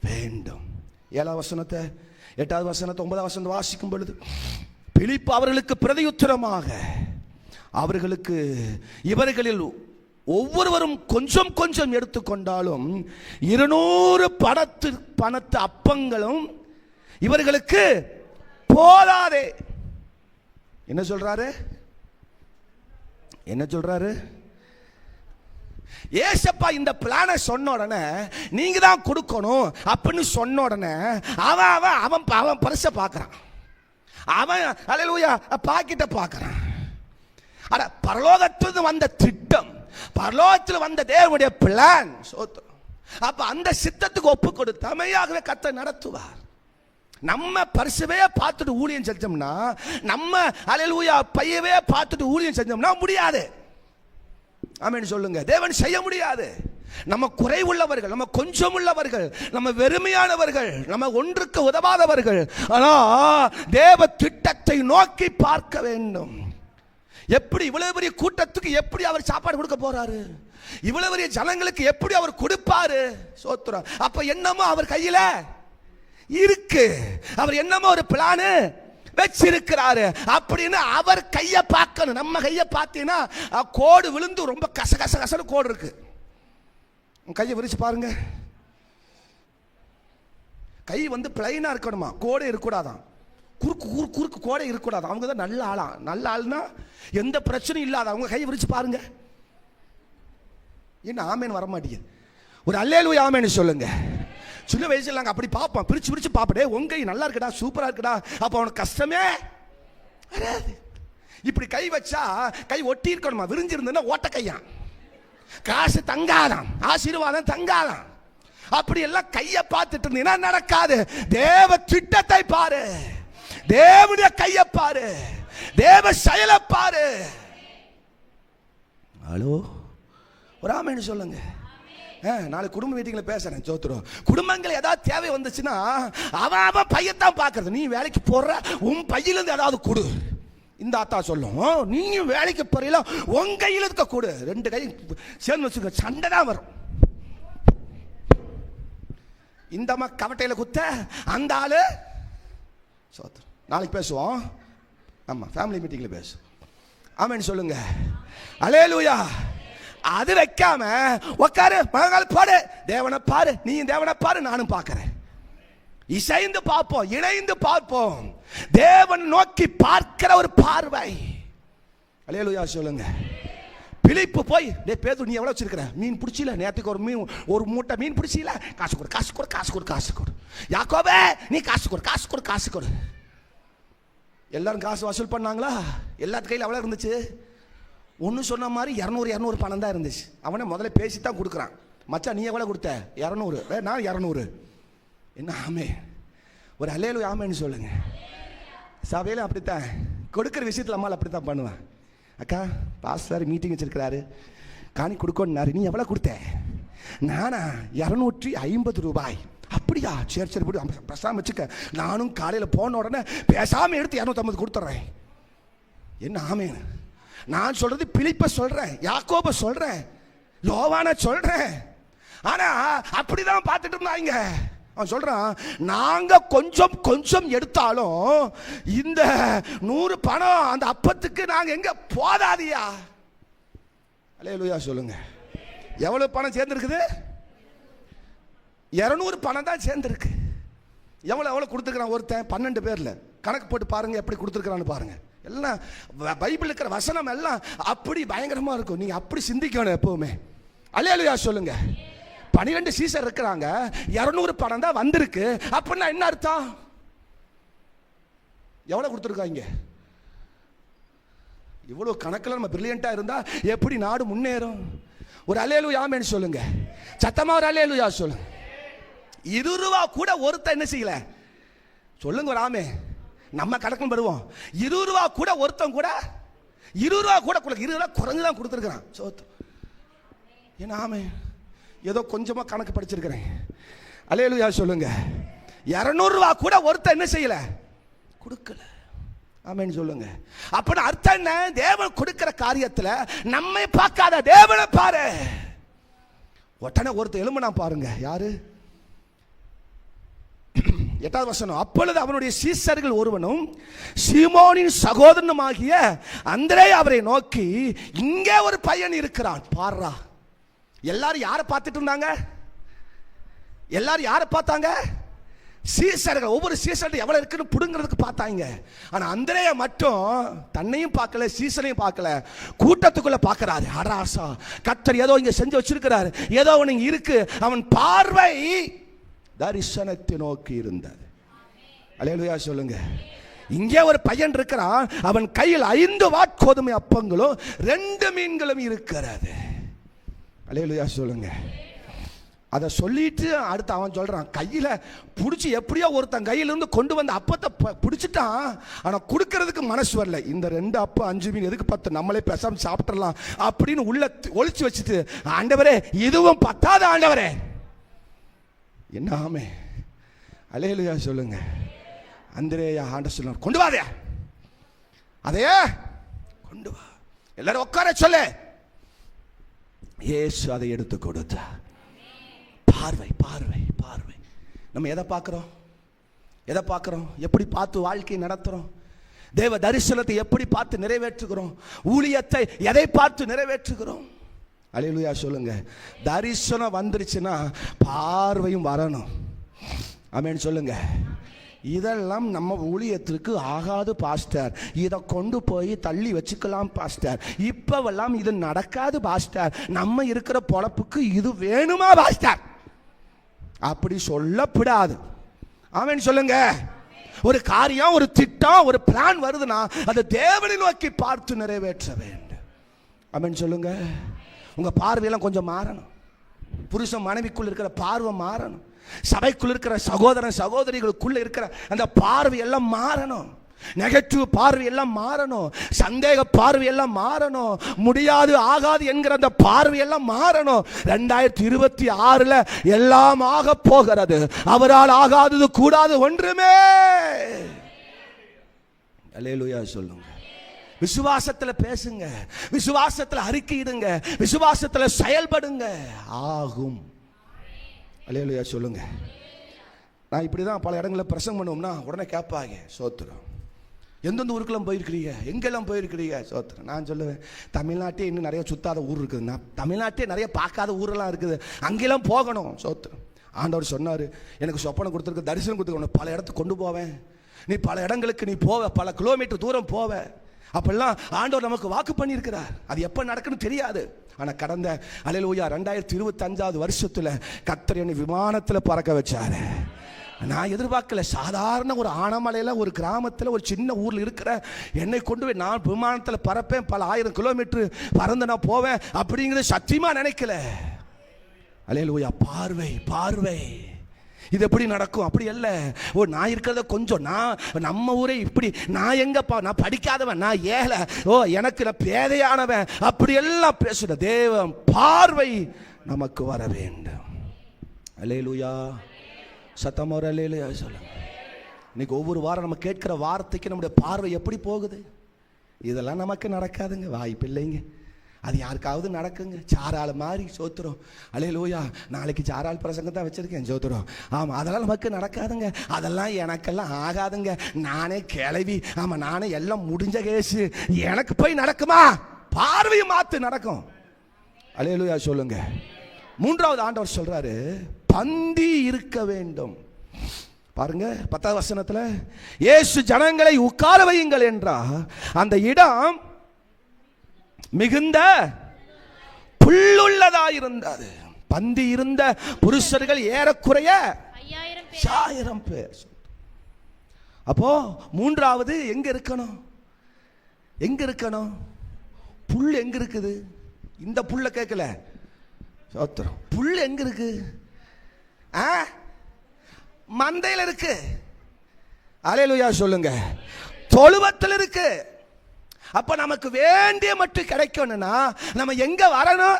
வேண்டும். 7ஆம் வசனத்தை 8வது வசனத்தை 9ஆம் வசனத்தை வாசிக்கும் பொழுது, பிலிப்பு அவர்களுக்கு பிரதியுத்தரமாக, அவர்களுக்கு இவர்களில் ஒவ்வொருவரும் கொஞ்சம் கொஞ்சம் எடுத்துக்கொண்டாலும் 200 பணத்து அப்பங்களும் இவர்களுக்கு போதாதே. என்ன சொல்றாரு? என்ன சொல்றாரு? ஏசப்பா இந்த பிளானை சொன்ன உடனே, நீங்க தான் கொடுக்கணும் அப்படின்னு சொன்ன உடனே அவன் பரிசை பார்க்கறான். அவன் அல்லேலூயா பாக்கெட்டை பார்க்கறான். அட, பரலோகத்திலிருந்து வந்த திட்டம், பரலோகத்தில் வந்த தேவனுடைய பிளான். அப்ப அந்த சித்தத்துக்கு ஒப்பு கொடுத்து மெய்யாகவே கர்த்தர் நடத்துவார். நம்ம பரிசுவே பார்த்துட்டு ஊழியம் செஞ்சோம்னா, நம்ம அல்லேலூயா பையவே பார்த்துட்டு ஊழியம் செஞ்சோம்னா முடியாது. ஆமென் சொல்லுங்க. தேவன் செய்ய முடியாது. நம்ம குறைவுள்ளவர்கள், நம்ம கொஞ்சம் உள்ளவர்கள், நம்ம வெறுமையானவர்கள், நம்ம ஒன்றுக்கு உதவாதவர்கள். ஆனா தேவ திட்டத்தை நோக்கி பார்க்க வேண்டும். எப்படி இவ்வளவு பெரிய கூட்டத்துக்கு எப்படி அவர் சாப்பாடு கொடுக்க போறாரு? இவ்வளவு பெரிய ஜனங்களுக்கு எப்படி அவர் கொடுப்பாரு? சோத்திரம். அப்ப என்னமோ அவர் கையில இருக்கு. அவர் என்னமோ ஒரு பிளான் வச்சிருக்கிறாரு அப்படின்னு அவர் கையை பார்க்கணும். நம்ம கையை பார்த்தீங்கன்னா கோடு விழுந்து ரொம்ப கசகசன்னு கோடு இருக்கு. கையை விரிச்சு பாருங்க. கை வந்து பிளைனா இருக்கணுமா, கோடை இருக்கக்கூடாதான். குறுக்கு கோடை இருக்கக்கூடாது. அவங்க தான் நல்ல ஆளா. நல்ல ஆள்னா எந்த பிரச்சனையும் இல்லாத அவங்க கையை விரிச்சு பாருங்க. என்ன ஆமேன் வர மாட்டேங்குது? ஒரு அல்லேலூயா ஆமேன்னு சொல்லுங்க. சின்ன வயசுல நாங்கள் அப்படி பார்ப்போம், பிரிச்சு பார்ப்படே, உங்க கை நல்லா இருக்குடா, சூப்பரா இருக்குடா. அப்போ அவனுக்கு கஷ்டமே வராது. இப்படி கை வச்சா கை ஒட்டி இருக்கணுமா, விரிஞ்சிருந்தா ஓட்ட கையா, காசு தங்காதான், ஆசீர்வாதம் தங்காதான். அப்படி எல்லாம் கையை பார்த்துட்டு இருந்தீங்கன்னா நடக்காது. தேவ திட்டத்தை பாரு, தேவனுடைய கையை பாரு, தேவ செயலை பாரு. ஹலோ, ஒரு ஆமென் சொல்லுங்க. நாளை குடும்ப மீட்டிங்ல பேசுறேன். சோத்திரம். குடும்பங்கள் ஏதாவது தேவை வந்துச்சுன்னா அவன் பையத்தான் பார்க்கறது. நீ வேலைக்கு போற, உன் பையிலிருந்து ஏதாவது கொடு. இந்த ஆத்தா சொல்லும், நீங்க வேலைக்கு போறீங்களா, உன் கையில் இருக்க கொடு. 2 கை சேர்ந்து வச்சுக்க, சண்டை தான் வரும். இந்த அம்மா கவட்டையில குத்த, அந்த ஆளு. சோத்திரம். நாளைக்கு பேசுவோம். ஆமா, ஃபேமிலி மீட்டிங்ல பேசுவோம். ஆமென் சொல்லுங்க. அல்லேலூயா. அது வைக்காம உட்காரு, மகால் பாடு, தேவனை பாரு, நீ தேவனை பாரு, நானும் பார்க்கிறேன். இசைந்து பார்ப்போம், இணைந்து பார்ப்போம். தேவன் நோக்கி பார்க்கிற ஒரு பார்வை. அல்லேலூயா சொல்லுங்க. பிலிப்பு போய், டேய் பேதுரு, நீ எவ்வளவு வச்சிருக்கிற? மீன் பிடிச்சில நேத்துக்கு ஒரு மூட்டை மீன் பிடிச்சில, காசு கொடு. யாக்கோபே நீ காசு கொடு, காசு கொடு, காசு கொடு. எல்லாரும் காசு வசூல் பண்ணாங்களா? எல்லாத்து கையில் எவ்வளோ இருந்துச்சு? ஒன்று சொன்ன மாதிரி 200 பணம் தான் இருந்துச்சு. அவனை முதல்ல பேசி தான் கொடுக்குறான். மச்சான் நீ எவ்வளோ கொடுத்த? 200. நான் 200. என்ன ஆமே? ஒரு அல்லேலூயா ஆமேன்னு சொல்லுங்க. சபையில் அப்படித்தான் கொடுக்குற விஷயத்தில் அம்மாள் அப்படித்தான் பண்ணுவேன். அக்கா பாஸ்டர் மீட்டிங் வச்சிருக்கிறாரு, காணி கொடுக்கணுன்னாரு, நீ எவ்வளோ கொடுத்த? நானா 250 ரூபாய். அப்படியா? சரி சரி போட்டு பேசாமல் வச்சுக்க. நானும் காலையில் போன உடனே பேசாமல் எடுத்து 250 கொடுத்துட்றேன். என்ன ஆமேன்? நான் சொல்றது பிலிப்பை சொல்றேன், யாக்கோபை சொல்றேன், யோவானை சொல்றேன். ஆனா அப்படிதான் பார்த்துட்டு இருந்தாங்க. அவன் சொல்றான், நாங்க கொஞ்சம் கொஞ்சம் எடுத்தாலும் இந்த 100 பணம் அந்த அப்பத்துக்கு நாங்க எங்க போதாதியா? அல்லேலூயா சொல்லுங்க. எவ்வளவு பணம் சேர்ந்துருக்குது? 200 பணம் தான் சேர்ந்துருக்கு. எவ்வளவு கொடுத்துருக்கான் ஒருத்தன்? 12 பேர்ல கணக்கு போட்டு பாருங்க எப்படி கொடுத்துருக்கான்னு பாருங்க. எல்லாம் பைபிள் இருக்கிற வசனம் எல்லாம் அப்படி பயங்கரமா இருக்கும். நீங்க அப்படி சிந்திக்கணும் எப்பவுமே. அல்லேலூயா சொல்லுங்க. 12 சீசர் இருக்கிறாங்க, 200 பணம் தான் வந்திருக்கு. அப்படின்னா என்ன அர்த்தம்? எவ்வளவு கொடுத்துருக்காங்க? இவ்வளவு கணக்கில் நம்ம பிரில்லியண்டா இருந்தா எப்படி நாடு முன்னேறும்? ஒரு அல்லேலூயா ஆமென் சொல்லுங்க. சத்தமா ஒரு அல்லேலூயா சொல்லுங்க. 20 ரூபா கூட ஒருத்தன் என்ன செய்யல சொல்லுங்க ஒரு ஆமே. நம்ம கணக்கு வருவோம். 20 ரூபா கூட ஒருத்தன் கூட 20 ரூபா கூட 20 ரூபா குறைஞ்சுதான் கொடுத்துருக்கிறான். ஏன்னா ஆமே ஏதோ கொஞ்சமா கணக்கு படிச்சிருக்கிறேன். அல்லேலூயா சொல்லுங்க. 200 ரூபா கூட ஒருத்தன் என்ன செய்யல கொடுக்கல. ஆமென் சொல்லுங்க. அப்ப அர்த்தம் என்ன? தேவன் கொடுக்கிற காரியத்துல நம்மை பார்க்காத தேவனை பாரு. உடனே ஒருத்தர் எலும்புனா பாருங்க. யாரு? 8வது வசனம். அப்பொழுது அவனுடைய சீசர்கள் ஒருவனும் சீமோனின் சகோதரனுமாகிய அந்திரே அவரை நோக்கி, இங்கே ஒரு பையன் இருக்கிறான் பாரா. எல்லாரும் யாரை பார்த்துட்டு இருந்தாங்க? எல்லாரும் யாரை பார்த்தாங்க? சீசர்கள். ஒவ்வொரு சீசர்கள் எவ்வளவு இருக்குன்னு புடுங்கிறதுக்கு பார்த்தாங்க. ஆனா அந்திரேய மட்டும் தன்னையும் பார்க்கல, சீசனையும் பார்க்கல, கூட்டத்துக்குள்ள பார்க்கிறாரு. அராசா கர்த்தர் ஏதோ இங்க செஞ்சு வச்சிருக்கிறாரு, ஏதோ அவனுக்கு இருக்கு. அவன் பார்வை தரிசனத்தை நோக்கி இருந்தது. அல்லேலூயா சொல்லுங்க. இங்கே ஒரு பையன் இருக்கிறான், அவன் கையில் 5 வாற்கோதுமை அப்பங்களும் 2 மீன்களும் இருக்கிறது. அல்லேலூயா சொல்லுங்க. அதை சொல்லிட்டு அடுத்து அவன் சொல்றான், கையில பிடிச்சி எப்படியோ ஒருத்தன் கையில இருந்து கொண்டு வந்த அப்பத்தை பிடிச்சிட்டான். ஆனா கொடுக்கறதுக்கு மனசு வரல. இந்த 2 அப்பம் 5 மீன் எதுக்கு 10, நம்மளே பேசாம சாப்பிடலாம் அப்படின்னு உள்ள ஒளிச்சு வச்சுட்டு, ஆண்டவரே இதுவும் பத்தாத ஆண்டவரே. என்ன ஆமே? அல்லேலூயா சொல்லுங்க. அந்திரேயா ஆண்டவர் சொன்னார், கொண்டு வாதே, அதையே கொண்டு வா, எல்லாரும் உட்கார சொல்லு. இயேசு அதை எடுத்து கொடுத்தார். பார்வை பார்வை பார்வை. நம்ம எதை பார்க்கிறோம்? எதை பார்க்கிறோம்? எப்படி பார்த்து வாழ்க்கை நடத்துறோம்? தேவ தரிசனத்தை எப்படி பார்த்து நிறைவேற்றுகிறோம்? ஊழியத்தை எதை பார்த்து நிறைவேற்றுகிறோம்? அல்லேலூயா சொல்லுங்க. தரிசனம் வந்துருச்சுன்னா பார்வையும் வரணும். ஆமென் சொல்லுங்க. இதெல்லாம் நம்ம ஊழியத்திற்கு ஆகாது பாஸ்டர், இதை கொண்டு போய் தள்ளி வச்சுக்கலாம் பாஸ்டர், இப்பவெல்லாம் இது நடக்காது பாஸ்டர், நம்ம இருக்கிற பொழப்புக்கு இது வேணுமா பாஸ்டர்? அப்படி சொல்லப்படாது. ஆமென் சொல்லுங்க. ஒரு காரியம், ஒரு திட்டம், ஒரு பிளான் வருதுன்னா அதை தேவனை நோக்கி பார்த்து நிறைவேற்ற வேண்டும். ஆமென் சொல்லுங்க. உங்க பார்வையெல்லாம் கொஞ்சம் மாறணும். புருஷன் மனைவிக்குள் இருக்கிற பார்வை மாறணும். சபைக்குள் இருக்கிற சகோதரன் சகோதரிகளுக்குள்ள இருக்கிற அந்த பார்வை எல்லாம் மாறணும். நெகட்டிவ் பார்வை எல்லாம் மாறணும். சந்தேக பார்வை எல்லாம் மாறணும். முடியாது ஆகாது என்கிற அந்த பார்வை எல்லாம் மாறணும். 2026 எல்லாம் ஆக போகிறது. அவரால் ஆகாதது கூடாது ஒன்றுமே. அல்லேலூயா சொல்லுங்க. விசுவாசத்துல பேசுங்க, விசுவாசத்துல அறிக்கையிடுங்க, விசுவாசத்துல செயல்படுங்க, ஆகும். அல்லேலூயா சொல்லுங்க. நான் இப்படிதான் பல இடங்களில் பிரசங்கம் பண்ணுவோம்னா உடனே கேட்பாங்க, சோத்திரம் எந்தெந்த ஊருக்கெல்லாம் போயிருக்கிறீங்க, எங்கெல்லாம் போயிருக்கிறீங்க? சோத்திரம். நான் சொல்லுவேன், தமிழ்நாட்டே இன்னும் நிறைய சுத்தாத ஊர் இருக்குது, நான் தமிழ்நாட்டே நிறைய பார்க்காத ஊரெல்லாம் இருக்குது, அங்கெல்லாம் போகணும். சோத்திரம். ஆண்டவர் சொன்னார், எனக்கு சொப்பனை கொடுத்துருக்க, தரிசனம் கொடுத்துருக்க, பல இடத்துக்கு கொண்டு போவேன், நீ பல இடங்களுக்கு நீ போவ, பல கிலோமீட்டர் தூரம் போவ. அப்பெல்லாம் ஆண்டவர் நமக்கு வாக்கு பண்ணியிருக்கிறார். அது எப்போ நடக்குன்னு தெரியாது. ஆனால் கடந்த அல்லேலூயா 2025 வருஷத்துல கர்த்தர் என்னை விமானத்தில் பறக்க வச்சாரு. நான் எதிர்பார்க்கல. சாதாரண ஒரு ஆனமலையில் ஒரு கிராமத்தில் ஒரு சின்ன ஊரில் இருக்கிற என்னை கொண்டு போய் நான் விமானத்தில் பறப்பேன், பல 1000 கிலோமீட்டர் பறந்து நான் போவேன் அப்படிங்கிறது சத்தியமா நினைக்கல. அல்லேலூயா. பார்வை பார்வை இது எப்படி நடக்கும்? அப்படி அல்ல. ஓ நான் இருக்கிறத கொஞ்சம், நான் நம்ம ஊரே இப்படி, நான் எங்கப்பா, நான் படிக்காதவன், நான் ஏழை, ஓ எனக்கு நான் பேதையானவன், அப்படி எல்லாம் பேசுற தேவன் பார்வை நமக்கு வர வேண்டும். அல்லேலூயா. சத்தமா ஒரு அல்லேலூயா சொல்லுங்க. இன்னைக்கு ஒவ்வொரு வாரம் நம்ம கேட்கிற வார்த்தைக்கு நம்முடைய பார்வை எப்படி போகுது? இதெல்லாம் நமக்கு நடக்காதுங்க, வாய்ப்பு இல்லைங்க. அது யாருக்காவது நடக்குங்க. சாராள் மாதிரி சோத்துறோம். அல்லேலூயா. நாளைக்கு சாராள் பிரசங்கம் தான் வச்சிருக்கேன், சோத்துறோம். ஆமாம், அதெல்லாம் நமக்கு நடக்காதுங்க. அதெல்லாம் எனக்கெல்லாம் ஆகாதுங்க. நானே கிளவி, ஆமாம் நானே எல்லாம் முடிஞ்ச கேசு, எனக்கு போய் நடக்குமா? பார்வையை மாத்து நடக்கும். அல்லேலூயா சொல்லுங்க. மூன்றாவது ஆண்டவர் சொல்றாரு, பந்தி இருக்க வேண்டும். பாருங்க 10வது வசனத்துல, இயேசு ஜனங்களை உட்கார வையுங்கள் என்றார். அந்த இடம் மிகுந்த புல்லுள்ளதாயிருந்தது. பந்தி இருந்த புருஷர்கள் ஏறக்குறைய 5000 பேர். அப்போ மூன்றாவது எங்க இருக்கணும்? எங்க இருக்கணும்? புல் எங்க இருக்குது? இந்த புல்ல கேட்கல, புல் எங்க இருக்கு? மந்தையில் இருக்கு. அல்லேலூயா சொல்லுங்க. தொழுவத்தில் இருக்கு. அப்ப நமக்கு வேண்டிய மட்டும் கிடைக்கணும்னா நம்ம எங்க வரணும்?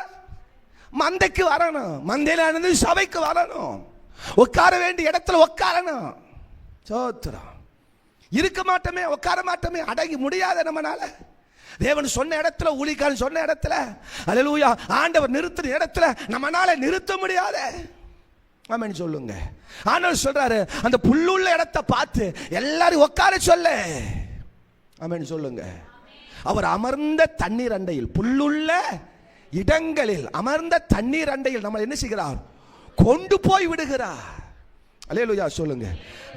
மந்தைக்கு வரணும். மந்தையில இருந்து சபைக்கு வரணும். உட்கார வேண்டிய இடத்துல உட்காரணும். சோத்திரம். இருக்க மாட்டோமே, உட்கார மாட்டோமே, அடங்கி முடியாத நம்மனால. தேவன் சொன்ன இடத்துல, ஊழியக்காரன் சொன்ன இடத்துல, அல்லேலூயா, ஆண்டவர் நிறுத்தின இடத்துல நம்மனால நிறுத்த முடியாத. ஆமென் சொல்லுங்க. ஆண்டவர் சொல்றாரு, அந்த புல்லுள்ள இடத்தை பார்த்து எல்லாரும் உட்கார சொல்ல. ஆமென் சொல்லுங்க. அவர் அமர்ந்த தண்ணீர் அண்டையில், புல்லுள்ள இடங்களில் அமர்ந்த தண்ணீர் அண்டையில் நம்ம என்ன செய்கிறார்? கொண்டு போய் விடுகிறார். அல்லேலூயா சொல்லுங்க.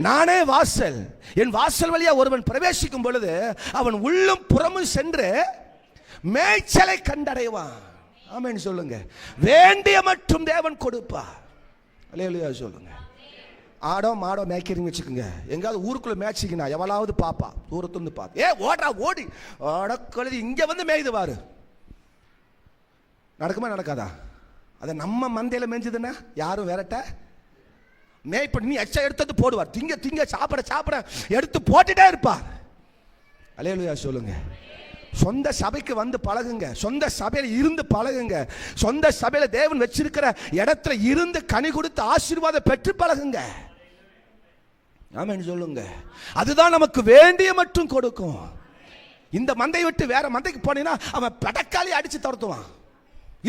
நானே வாசல், என் வாசல் வழியா ஒருவன் பிரவேசிக்கும் பொழுது அவன் உள்ளும் புறமும் சென்று மேய்ச்சலை கண்டடைவான். ஆமென் சொல்லுங்க. வேண்டிய மட்டும் தேவன் கொடுப்பார். அல்லேலூயா சொல்லுங்க. ஆடோ மாடோ மேய்க்கிறீங்க வச்சுக்கோங்க, எங்காவது ஊருக்குள்ள மேய்ச்சிக்கினா எவளாவது பாப்பா, தூரத்துந்து பார்த்து, ஓடுறா ஓடி அடக்கழுதி இங்க வந்து மேய்து வாரு. நடக்குமா நடக்காதா? அதை நம்ம மந்தையில மேய்ஞ்சதுன்னா யாரும் வேறட்ட மேய்ப்ப நீ எச்சா எடுத்து போடுவார். திங்க திங்க சாப்பிட சாப்பிட எடுத்து போட்டுட்டே இருப்பார். அல்லேலூயா சொல்லுங்க. சொந்த சபைக்கு வந்து பழகுங்க. சொந்த சபையில இருந்து பழகுங்க. சொந்த சபையில தேவன் வச்சிருக்கிற இடத்துல இருந்து கனி கொடுத்து ஆசீர்வாதம் பெற்று பழகுங்க. ஆமென் சொல்லுங்க. அதுதான் நமக்கு வேண்டிய மட்டும் கொடுக்கும். இந்த மந்தை விட்டு வேற மந்தைக்கு போனீங்கன்னா அவன் படக்காலி அடிச்சு துரத்துவான்.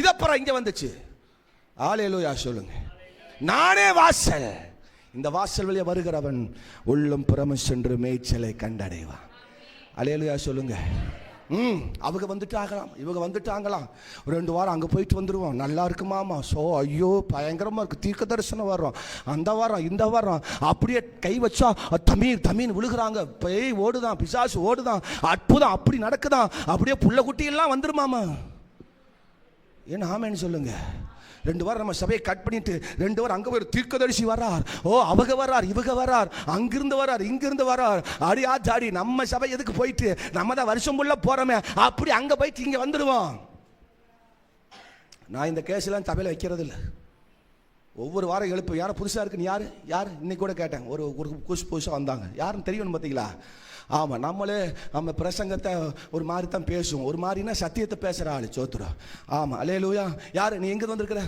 இதப்புறம் இங்க வந்துச்சு. அல்லேலூயா சொல்லுங்க. நானே வாசல், இந்த வாசல் வழியா வருகிறவன் உள்ளம் புறமும் சென்று மேய்ச்சலை கண்டடைவான். அல்லேலூயா சொல்லுங்க. அவங்க வந்துட்டாங்களாம், இவங்க வந்துட்டாங்களாம். 2 வாரம் அங்கே போயிட்டு வந்துடுவோம், நல்லா இருக்குமாமா. ஐயோ பயங்கரமாக இருக்குது, தீர்க்க தரிசனம் வர்றோம், அந்த வாரம் இந்த வாரம் அப்படியே கை வச்சா தமீன் தமீன் விழுகிறாங்க, பேய் ஓடுதான், பிசாசு ஓடுதான், அற்புதம் அப்படி நடக்குதான், அப்படியே புள்ள குட்டியெல்லாம் வந்துருமாமா. ஏன்னா ஆமேன்னு சொல்லுங்க. 2 வாரம் நம்ம சபையை கட் பண்ணிட்டு 2 வாரம் அங்கே போய் தீர்க்கதரிசி வர்றார். அவங்க வர்றார், இவங்க வர்றார், அங்கிருந்து வர்றார், இங்கிருந்து வர்றார். அடியா ஜாடி நம்ம சபை எதுக்கு போயிட்டு, நம்ம தான் வருஷம் ஃபுல்லா போறோமே, அப்படி அங்க போயிட்டு இங்க வந்துடுவோம். நான் இந்த கேஸ்லாம் சபையில் வைக்கிறது இல்லை. ஒவ்வொரு வாரம் எழுப்பு, யாரும் புதுசாக இருக்குன்னு யார் இன்னைக்கு கூட கேட்டேன். ஒரு புதுசாக வந்தாங்க, யாருன்னு தெரியும்னு பார்த்தீங்களா? ஆமாம், நம்மளே நம்ம பிரசங்கத்தை ஒரு மாதிரி தான் பேசுவோம், ஒரு மாதிரினா சத்தியத்தை பேசுகிற ஆள் சோத்துறோம். ஆமாம், அல்லேலூயா. யார் நீ எங்கே வந்திருக்கிற?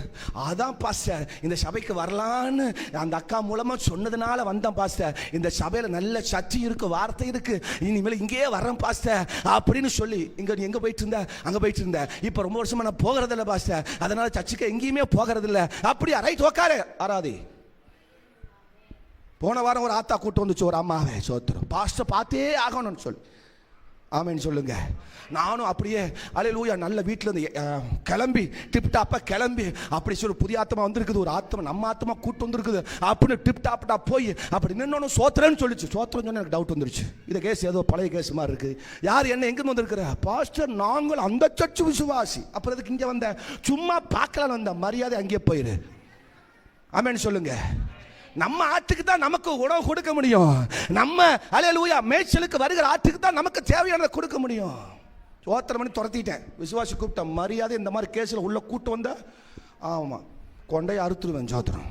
அதான் பாஸ்டர், இந்த சபைக்கு வரலான்னு அந்த அக்கா மூலமாக சொன்னதுனால வந்தேன் பாஸ்டர், இந்த சபையில் நல்ல சத்தி இருக்கு, வார்த்தை இருக்கு, இனிமேல் இங்கேயே வரேன் பாஸ்டர் அப்படின்னு சொல்லி. இங்கே நீ எங்கே போயிட்டு இருந்த? அங்கே போயிட்டு இருந்தேன். இப்போ ரொம்ப வருஷமாக நான் போகிறதில்ல பாஸ்டர், அதனால சர்ச்சுக்கு எங்கேயுமே போகிறதில்ல. அப்படியா? ரைட், உக்காரு. ஆராதி. போன வாரம் ஒரு ஆத்தா கூட்டு வந்துச்சு, ஒரு அம்மாவே சோத்திரம், பாஸ்டர் பார்த்தே ஆகணும்னு சொல்லி. ஆமேன்னு சொல்லுங்க. நானும் அப்படியே அல்லேலூயா நல்ல வீட்டில் இருந்து கிளம்பி டிப்டாப்பா கிளம்பி அப்படி சொல்லி புதிய ஆத்மா வந்திருக்குது, ஒரு ஆத்மா நம்ம ஆத்மா கூட்டு வந்துருக்குது அப்படின்னு டிப்டாப்டா போய் அப்படி நின்னோன்னு சோத்திரன்னு சொல்லிச்சு. சோத்திரம் சொன்ன எனக்கு டவுட் வந்துருச்சு, இந்த கேஸ் ஏதோ பழைய கேஸ் மாதிரி இருக்குது. யார் என்ன எங்கேருந்து வந்திருக்கிற? பாஸ்டர் நாங்கள் அந்த சர்ச்சு விசுவாசி. அப்புறம் அதுக்கு இங்கே வந்த சும்மா பார்க்கலான்னு வந்த, மரியாதை அங்கேயே போயிரு. ஆமேன்னு சொல்லுங்க. நம்ம ஆட்டுக்கு தான் நமக்கு உணவு கொடுக்க முடியும். நம்ம அல்லேலூயா மேய்ச்சலுக்கு வருகிற ஆட்டுக்கு தான் நமக்கு தேவையானதை கொடுக்க முடியும். சோத்திரம் பண்ணி துரத்திட்டேன். விசுவாசி கூப்பிட்டேன். மரியாதை இந்த மாதிரி கேஸில் உள்ள கூட்டு வந்த ஆமாம் கொண்டையை அறுத்துருவேன். சோத்திரம்.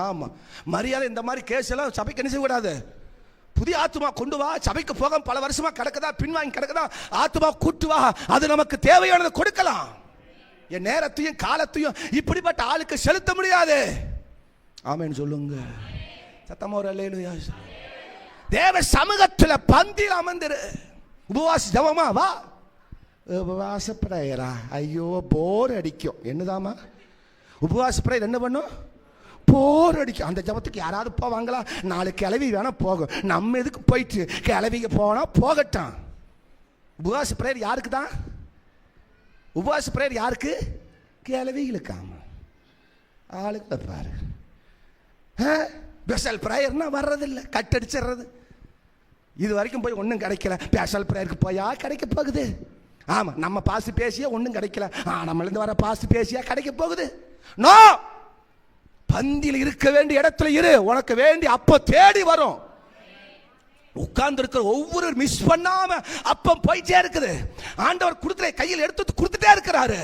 ஆமாம் மரியாதை இந்த மாதிரி கேஸ் எல்லாம் சபைக்கு என்ன செய்யக்கூடாது. புதிய ஆத்துமா கொண்டு வா. சபைக்கு போக பல வருஷமா கிடக்குதா, பின்வாங்கி கிடக்குதா, ஆத்துமா கூட்டு வா. அது நமக்கு தேவையானதை கொடுக்கலாம். என் நேரத்தையும் காலத்தையும் இப்படிப்பட்ட ஆளுக்கு செலுத்த முடியாது. ஆமென் சொல்லுங்க. சத்தமா ஒரு அல்லேலூயா. தேவ சமூகத்தில் பந்தியில் அமர்ந்திரு. உபவாச ஜெபமா வா. உபவாச பிரேயரா? ஐயோ போர் அடிக்கும். என்னதாமா உபவாச பிரேயர் என்ன பண்ணும்? போர் அடிக்கும். அந்த ஜபத்துக்கு யாராவது போவாங்களா? 4 கிளவி வேணா போகும். நம்ம எதுக்கு போயிட்டு கிளவிக்கு போனா போகட்டும். உபவாச பிரேயர் யாருக்கு தான்? உபவாச பிரேயர் யாருக்கு? கிளவிகளுக்காம ஆளுக்கு பாரு. ஸ்பெஷல் பிரேயர்னா வர்றதில்லை, கட்டடிச்சிடுறது. இது வரைக்கும் போய் ஒன்றும் கிடைக்கல. ஸ்பெஷல் பிரேயருக்கு போயா கிடைக்க போகுது? ஆமாம் நம்ம பாசு பேசியா ஒன்றும் கிடைக்கல. நம்மளிருந்து வர பாசு பேசியா கிடைக்க போகுது? நோ. பந்தியில் இருக்க வேண்டிய இடத்துல இரு. உனக்கு வேண்டிய அப்ப தேடி வரும். உட்கார்ந்து இருக்கிற ஒவ்வொரு மிஸ் பண்ணாம அப்பம் போயிட்டே இருக்குது. ஆண்டவர் கொடுத்த கையில் எடுத்து கொடுத்துட்டே இருக்கிறாரு.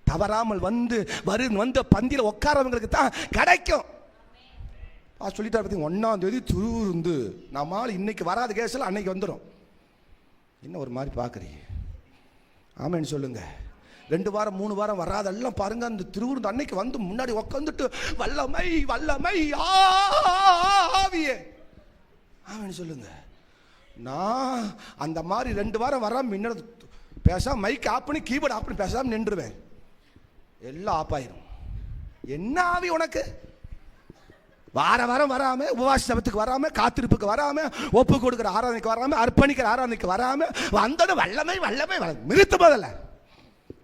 தவறாமல் வந்து பந்தியில் உட்காரவங்களுக்கு தான் கிடைக்கும். சொல்லிட்டாரு பார்த்தீங்க. 1ஆம் தேதி துருவுருந்து நம்மால் இன்னைக்கு வராத கேஸில் அன்னைக்கு வந்துடும். என்ன ஒரு மாதிரி பார்க்குறீங்க? ஆமேன்னு சொல்லுங்க. 2 வாரம் 3 வாரம் வராதெல்லாம் பாருங்க. அந்த திருவுருந்து அன்னைக்கு வந்து முன்னாடி உட்காந்துட்டு வல்லமை வல்லமை ஆவியே ஆமேன்னு சொல்லுங்க. நான் அந்த மாதிரி 2 வாரம் வராம முன்னாடி பேசாம மைக் ஆஃப் பண்ணி கீபோர்டு ஆஃப் பண்ணி பேசாம நின்றுவேன். எல்லாம் ஆஃப் ஆயிரும். என்ன ஆவி உனக்கு? வாரம் வராம, உபவாச ஜபத்துக்கு வராம, காத்திருப்புக்கு வராம, ஒப்பு கொடுக்கிற ஆராதனைக்கு வராம, அர்ப்பணிக்கிற ஆராதனைக்கு வராம வந்தது வல்லமை வல்லமை நிறுத்து. போதல்ல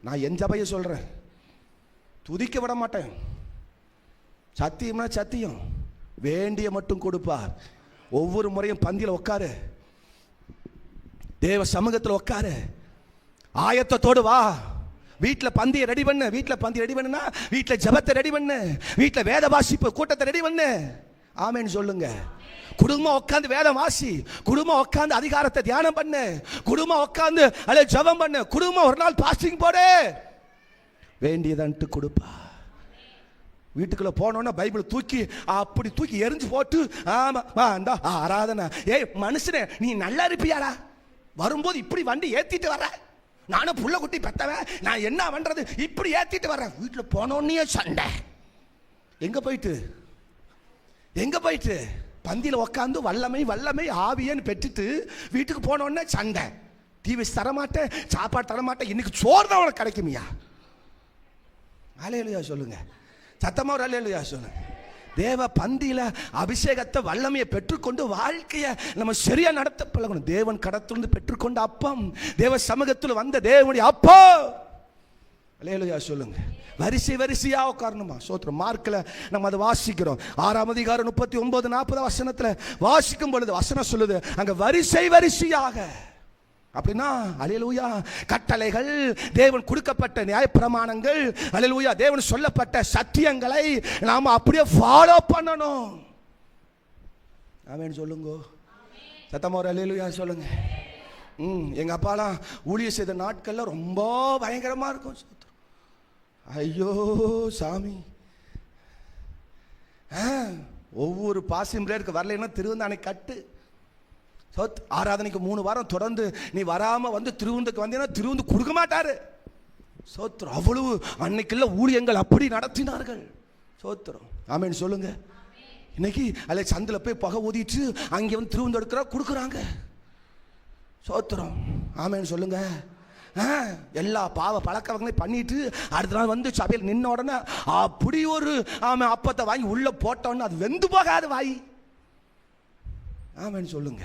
நான் என் சபையை சொல்றேன். துதிக்க விட மாட்டேன். சத்தியம்னா சத்தியம். வேண்டிய மட்டும் கொடுப்பார். ஒவ்வொரு முறையும் பந்தியில் உட்காரு. தேவ சமூகத்தில் உட்காரு. ஆயத்தத்தோடு வா. வீட்டில் பந்தியை ரெடி பண்ணு. வீட்டில் பந்தி ரெடி பண்ணுனா வீட்டில் ஜபத்தை ரெடி பண்ணு. வீட்டில் வேத வாசிப்பு கூட்டத்தை ரெடி பண்ணு. ஆமேன்னு சொல்லுங்க. குடும்பம் உட்காந்து வேதம் வாசி. குடும்பம் உட்காந்து அதிகாரத்தை தியானம் பண்ணு. குடும்பம் உட்காந்து அல்ல ஜபம் பண்ணு. குடும்பம் ஒரு நாள் பாஸ்டிங் போடு. வேண்டியதன்ட்டு கொடுப்பா. வீட்டுக்குள்ள போனோன்னா பைபிள் தூக்கி அப்படி தூக்கி எரிஞ்சு போட்டு ஆமா அந்த ஆராதனை. ஏய் மனுஷனே, நீ நல்லா இருப்பியாடா? வரும்போது இப்படி வண்டி ஏத்திட்டு வர. நானும் புள்ள குட்டி பெத்தவன், நான் என்ன பண்றது? இப்படி ஏத்திட்டு வர்றேன். வீட்டில் போனோன்னே சண்டை. எங்க போயிட்டு பந்தியில் உட்காந்து வல்லமை வல்லமை ஆவியன்னு பெற்றுட்டு வீட்டுக்கு போனோடனே சண்டை. டிவி தரமாட்டேன், சாப்பாடு தரமாட்டேன். இன்னைக்கு சோறு தான் உனக்கு கிடைக்குமியா? அல்லேலூயா சொல்லுங்க. சத்தமா ஒரு அல்லேலூயா சொல்லுங்க. தேவ பந்தியில அபிஷேகத்தை வல்லமையை பெற்றுக்கொண்டு வாழ்க்கையை நம்ம சரியா நடத்த பழகணும். தேவன் கடத்திலிருந்து பெற்றுக்கொண்ட அப்பம், தேவ சமூகத்தில் வந்த தேவனுடைய அப்பம். அல்லேலூயா சொல்லுங்க. வரிசை வரிசையா உட்காரணுமா? சோத்திரம். மார்க்கில் நம்ம அதை வாசிக்கிறோம். 6ஆம் அதிகாரம் 39-40 வசனத்தில் வாசிக்கும் பொழுது வசனம் சொல்லுது, அங்க வரிசை வரிசையாக. அப்படின்னா அல்லேலூயா கட்டளைகள், தேவன் கொடுக்கப்பட்ட நியாயப்பிரமாணங்கள், அல்லேலூயா தேவன் சொல்லப்பட்ட சத்தியங்களை நாம அப்படியே ஃபாலோ பண்ணணும். ஆமென் சொல்லுங்க. சத்தமா ஒரு அல்லேலூயா சொல்லுங்க. எங்க அப்பாலாம் ஊழிய செய்த நாட்கள்ல ரொம்ப பயங்கரமா இருக்கும். ஐயோ சாமி, ஒவ்வொரு பாசியம் பிரேயருக்கு வரலைன்னா திருவந்தானை கட்டு. ஆராதனைக்கு 3 வாரம் தொடர்ந்து நீ வராம வந்து திருவுந்துக்கு வந்தீங்கன்னா திருவுந்து கொடுக்க மாட்டாரு. சோத்திரம். அவ்வளவு அன்னைக்குள்ள ஊழியங்கள் அப்படி நடத்தினார்கள். சோத்திரம். ஆமென் சொல்லுங்க. இன்னைக்கு அல்ல சந்தில போய் பகை ஊதிட்டு அங்கே வந்து திருவுந்து எடுக்கிறா கொடுக்குறாங்க. சோத்திரம். ஆமென் சொல்லுங்க. எல்லா பாவ பழக்கங்களையும் பண்ணிட்டு அடுத்த நாள் வந்து சபையில் நின்ன உடனே அப்படி ஒரு அப்பத்தை வாங்கி உள்ள போட்டோன்னு அது வெந்து போகாது வாய். ஆமென் சொல்லுங்க.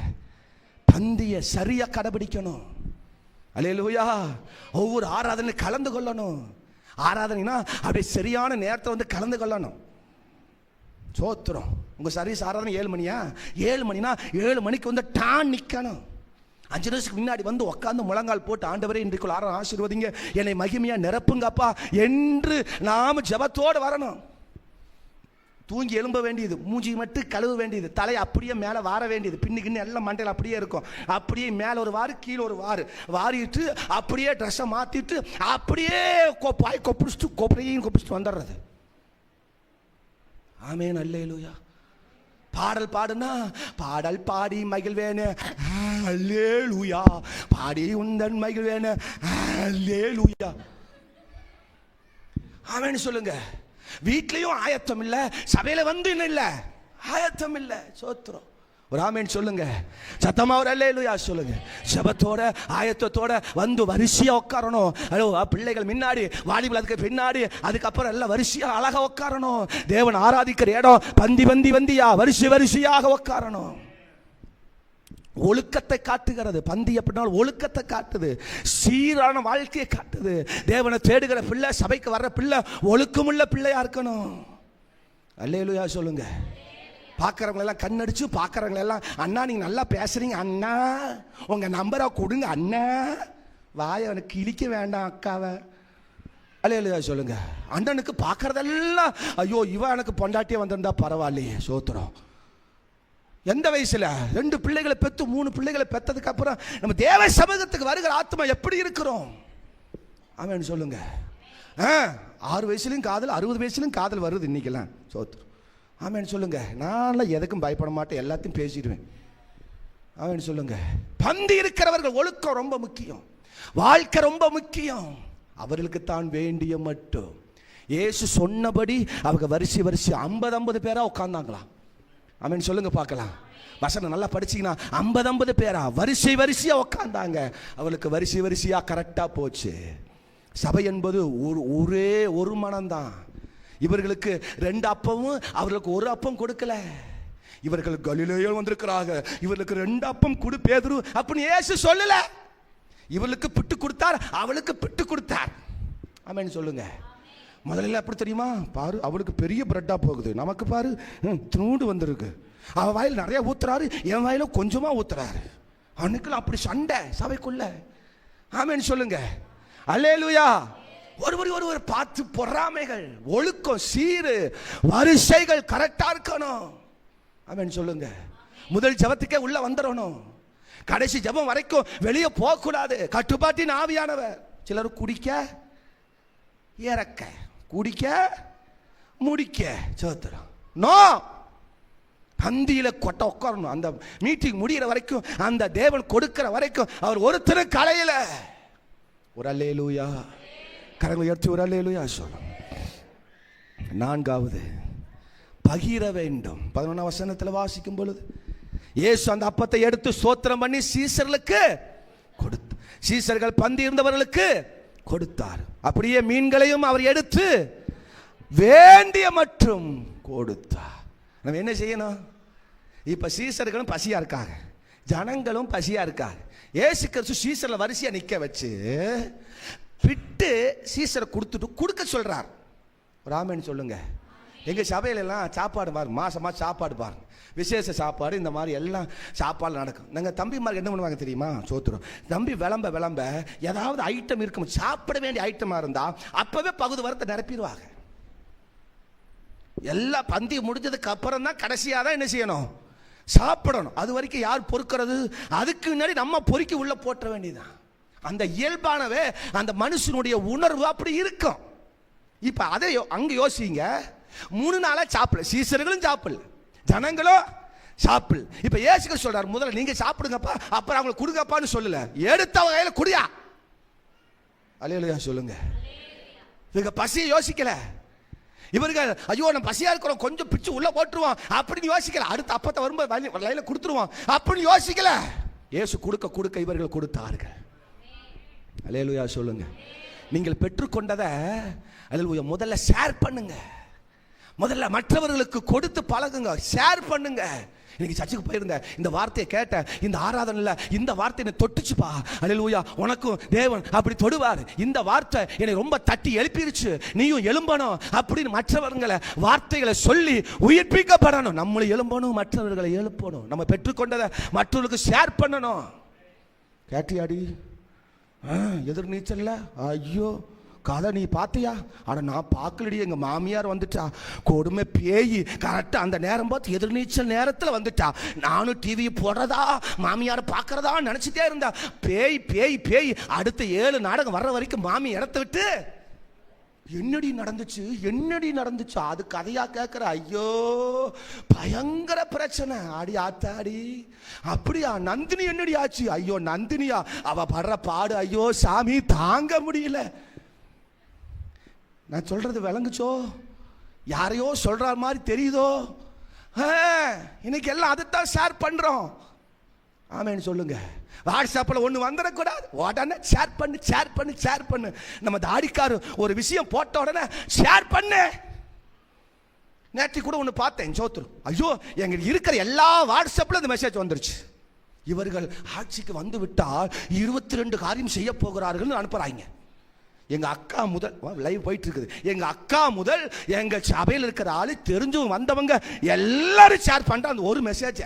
பந்திய சரியா கடைபிடிக்கணும். அல்லேலூயா. ஒவ்வொரு ஆராதனை கலந்து கொள்ளணும். ஆராதனைனா அப்படியே சரியான நேரத்தை வந்து கலந்து கொள்ளணும். சோத்திரம். உங்க சர்வீஸ் ஆராதனை 7 மணியா? 7 மணினா 7 மணிக்கு வந்து டான் நிக்கணும். 5 நிமிஷத்துக்கு முன்னாடி வந்து உட்கார்ந்து முழங்கால் போட்டு, ஆண்டவரே இன்றைக்குள் ஆசீர்வதிங்க, என்னை மகிமையா நிரப்புங்கப்பா என்று நாம ஜெபத்தோடு வரணும். தூங்கி எழும்ப வேண்டியது, மூஞ்சி மட்டும் கழுவ வேண்டியது, தலை அப்படியே மேலே வார வேண்டியது, பின்னுக்குன்னு எல்லாம் மண்டையில் அப்படியே இருக்கும். அப்படியே மேலே ஒரு வாரு கீழே ஒரு வாரு வாரிட்டு அப்படியே ட்ரெஸ்ஸை மாற்றிட்டு அப்படியே பாய் கொப்பிடிச்சிட்டு வந்துடுறது. ஆமென், அல்லேலூயா. பாடல் பாடுனா பாடல் பாடி மகிழ்வேனே அல்லேலூயா, பாடி உந்தன் மகிழ்வேனே அல்லேலூயா. ஆமென் சொல்லுங்க. வீட்லயும் ஆயத்தம் இல்ல, சபையில வந்து இன்னும் இல்ல ஆயத்தம் இல்ல. சோத்திரம். ஒரு ஆமென் சொல்லுங்க. சத்தமா ஒரு அல்லேலூயா சொல்லுங்க. ஜெபத்தோட ஆயத்தத்தோட வந்து வரிசையா உட்காரணும். ஹலோ, பிள்ளைகள் முன்னாடி, வாலிபர்கள் அதுக்கு பின்னாடி, அதுக்கப்புறம் எல்லாம் வரிசையா அழகா உட்காரணும். தேவன் ஆராதிக்கிற இடம் பந்தியா வரிசையாக உட்காரணும். ஒழுக்கத்தை காட்டுகிறது. பந்தி அப்படின்னா ஒழுக்கத்தை காட்டுது, சீரான வாழ்க்கையை காட்டுது. தேவனை தேடுகிற பிள்ளை, சபைக்கு வர்ற பிள்ளை ஒழுக்கமுள்ள பிள்ளையா இருக்கணும். அல்லேலூயா சொல்லுங்க. பார்க்குறவங்க எல்லாம் கண்ணடிச்சு பார்க்குறவங்க எல்லாம், அண்ணா நீங்கள் நல்லா பேசுறீங்க அண்ணா, உங்கள் நம்பரை கொடுங்க அண்ணா, வாயை எனக்கு கிழிக்க வேண்டாம் அக்காவை. அல்லேலூயா சொல்லுங்க. அண்ணனுக்கு பார்க்குறதெல்லாம், ஐயோ இவன் எனக்கு பொண்டாட்டியே வந்திருந்தா பரவாயில்லையே. சோத்திரம். எந்த வயசுல 2 பிள்ளைகளை பெற்று 3 பிள்ளைகளை பெற்றதுக்கு அப்புறம் நம்ம தேவ சமூகத்துக்கு வருகிற ஆத்மா எப்படி இருக்கிறோம்? ஆமென் சொல்லுங்க. 6 வயசுலையும் காதல், 60 வயசுலையும் காதல் வருது இன்னைக்கெல்லாம். சோத்திரம். ஆமென் சொல்லுங்க. நான்லாம் எதுக்கும் பயப்பட மாட்டேன், எல்லாத்தையும் பேசிடுவேன். ஆமென் சொல்லுங்க. பந்தி இருக்கிறவர்கள் ஒழுக்கம் ரொம்ப முக்கியம், வாழ்க்கை ரொம்ப முக்கியம். அவர்களுக்கு தான் வேண்டிய மட்டும். இயேசு சொன்னபடி அவங்க வரிசை 50 பேரா உட்கார்ந்தாங்களாம். ஆமென் சொல்லுங்க பார்க்கலாம். வசனம் நல்லா படிச்சீங்கன்னா 50 பேரா வரிசையா உட்கார்ந்தாங்க. அவளுக்கு வரிசையா கரெக்டா போச்சு. சபை என்பது ஒரே ஒரு மனம்தான். இவர்களுக்கு 2 அப்பமும் அவர்களுக்கு 1 அப்பம் கொடுக்கல. இவர்கள் கலிலேயில் வந்திருக்கிறாங்க, இவர்களுக்கு 2 அப்பம் கொடு பேதுரு அப்படின்னு இயேசு சொல்லல. இவளுக்கு பிட்டு கொடுத்தார், அவளுக்கு பிட்டு கொடுத்தார். ஆமென் சொல்லுங்க. முதல்ல எப்படி தெரியுமா? பாரு, அவளுக்கு பெரிய பிரெட்டா போகுது, நமக்கு பாரு தூண்டு வந்திருக்கு. அவ வாயில் நிறைய ஊத்துறாரு, என் வாயில கொஞ்சமா ஊத்துறாரு. அன்னைக்குள்ள அப்படி சண்டை சபைக்குள்ள. ஆமென் சொல்லுங்க. அல்லேலூயா. ஒருவர் பார்த்து பொறாமைகள், ஒழுக்கம், சீரு, வரிசைகள் கரெக்டா இருக்கணும். ஆமென் சொல்லுங்க. முதல் ஜெபத்துக்கே உள்ள வந்துடணும், கடைசி ஜெபம் வரைக்கும் வெளியே போக கூடாது. கட்டுப்பாட்டின் ஆவியானவர். சிலர் குடிக்க இறக்க, குடிக்க முடிக்க, சோத்திரம். நோ, பந்தியில கொட்ட உட்காரணும். அந்த மீட்டிங் முடிகிற வரைக்கும், அந்த தேவன் கொடுக்கிற வரைக்கும் அவர் ஒருத்தரும் கலையில. ஒரு அல்லேலூயா. கரங்களை உயர்த்தி ஒரு அல்லேலூயா சொல்லும். 4வது, பகிர வேண்டும். 11ஆம் வசனத்தில் வாசிக்கும் பொழுது இயேசு அந்த அப்பத்தை எடுத்து ஸ்தோத்திரம் பண்ணி சீசர்களுக்கு கொடுத்து, சீசர்கள் பந்தி இருந்தவர்களுக்கு கொடுத்தார். அப்படியே மீன்களையும் அவர் எடுத்து வேண்டிய மற்றும் கொடுத்தார். நம்ம என்ன செய்யணும்? இப்ப சீசர்களும் பசியா இருக்காங்க, ஜனங்களும் பசியா இருக்காங்க. இயேசு கிறிஸ்து சீசர்ல வரிசையா நிக்க வச்சு விட்டு சீசரை கொடுக்க சொல்றார். ஒரு ஆமென் சொல்லுங்க. எங்க சபையில எல்லாம் சாப்பாடு பாருங்க, மாசமா சாப்பாடு பாருங்க, விசேஷ சாப்பாடு, இந்த மாதிரி எல்லாம் சாப்பாடு நடக்கும். நாங்கள் தம்பிமாருக்கு என்ன பண்ணுவாங்க தெரியுமா? சோத்துரும். தம்பி விளம்ப ஏதாவது ஐட்டம் இருக்கும், சாப்பிட வேண்டிய ஐட்டமா இருந்தா அப்பவே பகுதி வரத்தை நிரப்பிடுவாங்க. எல்லாம் பந்தி முடிஞ்சதுக்கு அப்புறம் தான் கடைசியாக தான் என்ன செய்யணும்? சாப்பிடணும். அது வரைக்கும் யார் பொறுக்கிறது? அதுக்கு முன்னாடி நம்ம பொறுக்கி உள்ள போட்ட வேண்டியதான். அந்த இயல்பானவே அந்த மனுஷனுடைய உணர்வு அப்படி இருக்கும். இப்ப அதை அங்க யோசிங்க. 3 நாளா சாப்பிடல, சீசர்களும் சாப்பிடல, ஜனங்களும் சாப்பிடல. இப்ப இயேசு சொல்றாரு, முதல்ல நீங்க சாப்பிடுங்கப்பா, அப்புறம் அவங்களுக்கு கொடுங்கப்பான்னு சொல்லல, எடுத்த வகையில குடியா. அல்லேலூயா சொல்லுங்க. இவங்க பசியை யோசிக்கல. இவர்கள் ஐயோ நம்ம பசியா இருக்கிறோம், கொஞ்சம் பிச்சு உள்ள போட்டுருவோம் அப்படின்னு யோசிக்கல. அடுத்த அப்பத்தை வரும்போது லைல கொடுத்துருவோம் அப்படின்னு யோசிக்கல. இயேசு கொடுக்க இவர்கள் கொடுத்தார்கள். அல்லேலூயா சொல்லுங்க. நீங்கள் பெற்றுக்கொண்டதை அல்லேலூயா முதல்ல ஷேர் பண்ணுங்க. முதல்ல மற்றவர்களுக்கு கொடுத்து பழகுங்க, ஷேர் பண்ணுங்க. இன்னைக்கு சர்ச்சுக்கு போயிருந்தேன், இந்த வார்த்தையை கேட்டேன், இந்த ஆராதனையில் இந்த வார்த்தை என்னை தொட்டுச்சுப்பா. அல்லேலூயா, உனக்கும் தேவன் அப்படி தொடுவார். இந்த வார்த்தை என்னை ரொம்ப தட்டி எழுப்பிருச்சு, நீயும் எழும்பணும் அப்படின்னு மற்றவர்களை வார்த்தைகளை சொல்லி உயிர்ப்பிக்கப்படணும். நம்மளும் எழும்பணும், மற்றவர்களை எழுப்பணும். நம்ம பெற்றுக்கொண்டதை மற்றவர்களுக்கு ஷேர் பண்ணணும். கேட்டியாடி? எதிர் நீச்சல்ல ஐயோ கதை நீ பார்த்தியா? ஆனால் நான் பார்க்கலடி, எங்கள் மாமியார் வந்துட்டா, கொடுமை பேய், கரெக்டாக அந்த நேரம் பார்த்து எதிர்நீச்சல் நேரத்தில் வந்துட்டா. நானும் டிவி போடுறதா மாமியாரை பார்க்கறதா நினச்சிட்டே இருந்தா. பேய் பேய் பேய். அடுத்த 7 நாடகம் வர்ற வரைக்கும் மாமி இடத்த விட்டு என்னடி நடந்துச்சு அது கதையா கேட்கிற. ஐயோ பயங்கர பிரச்சனை. அடி ஆத்தாடி, அப்படியா? நந்தினி என்னடி ஆச்சு? ஐயோ நந்தினியா, அவ படுற பாடு ஐயோ சாமி தாங்க முடியல. நான் சொல்றது விளங்குச்சோ? யாரையோ சொல்ற மாதிரி தெரியுதோ? இன்னைக்கு எல்லாம் அதைத்தான் ஷேர் பண்றோம். ஆமேன்னு சொல்லுங்க. வாட்ஸ்அப்பில் ஒன்று வந்துடக்கூடாது, உடனே ஷேர் பண்ணு. நம்ம தாடிக்காரு ஒரு விஷயம் போட்ட உடனே ஷேர் பண்ணு. நேற்று கூட ஒன்று பார்த்தேன், சோத்துரு. ஐயோ எங்களுக்கு இருக்கிற எல்லா வாட்ஸ்அப்பில் இந்த மெசேஜ் வந்துருச்சு. இவர்கள் ஆட்சிக்கு வந்து விட்டால் 22 காரியம் செய்ய போகிறார்கள் அனுப்புறாங்க. எங்க அக்கா முதல் லைவ் போயிட்டு இருக்குது. எங்க அக்கா முதல் எங்க சபையில் இருக்கிற ஆளு தெரிஞ்சவங்க வந்தவங்க எல்லாரும் ஷேர் பண்ற அந்த ஒரு மெசேஜ்.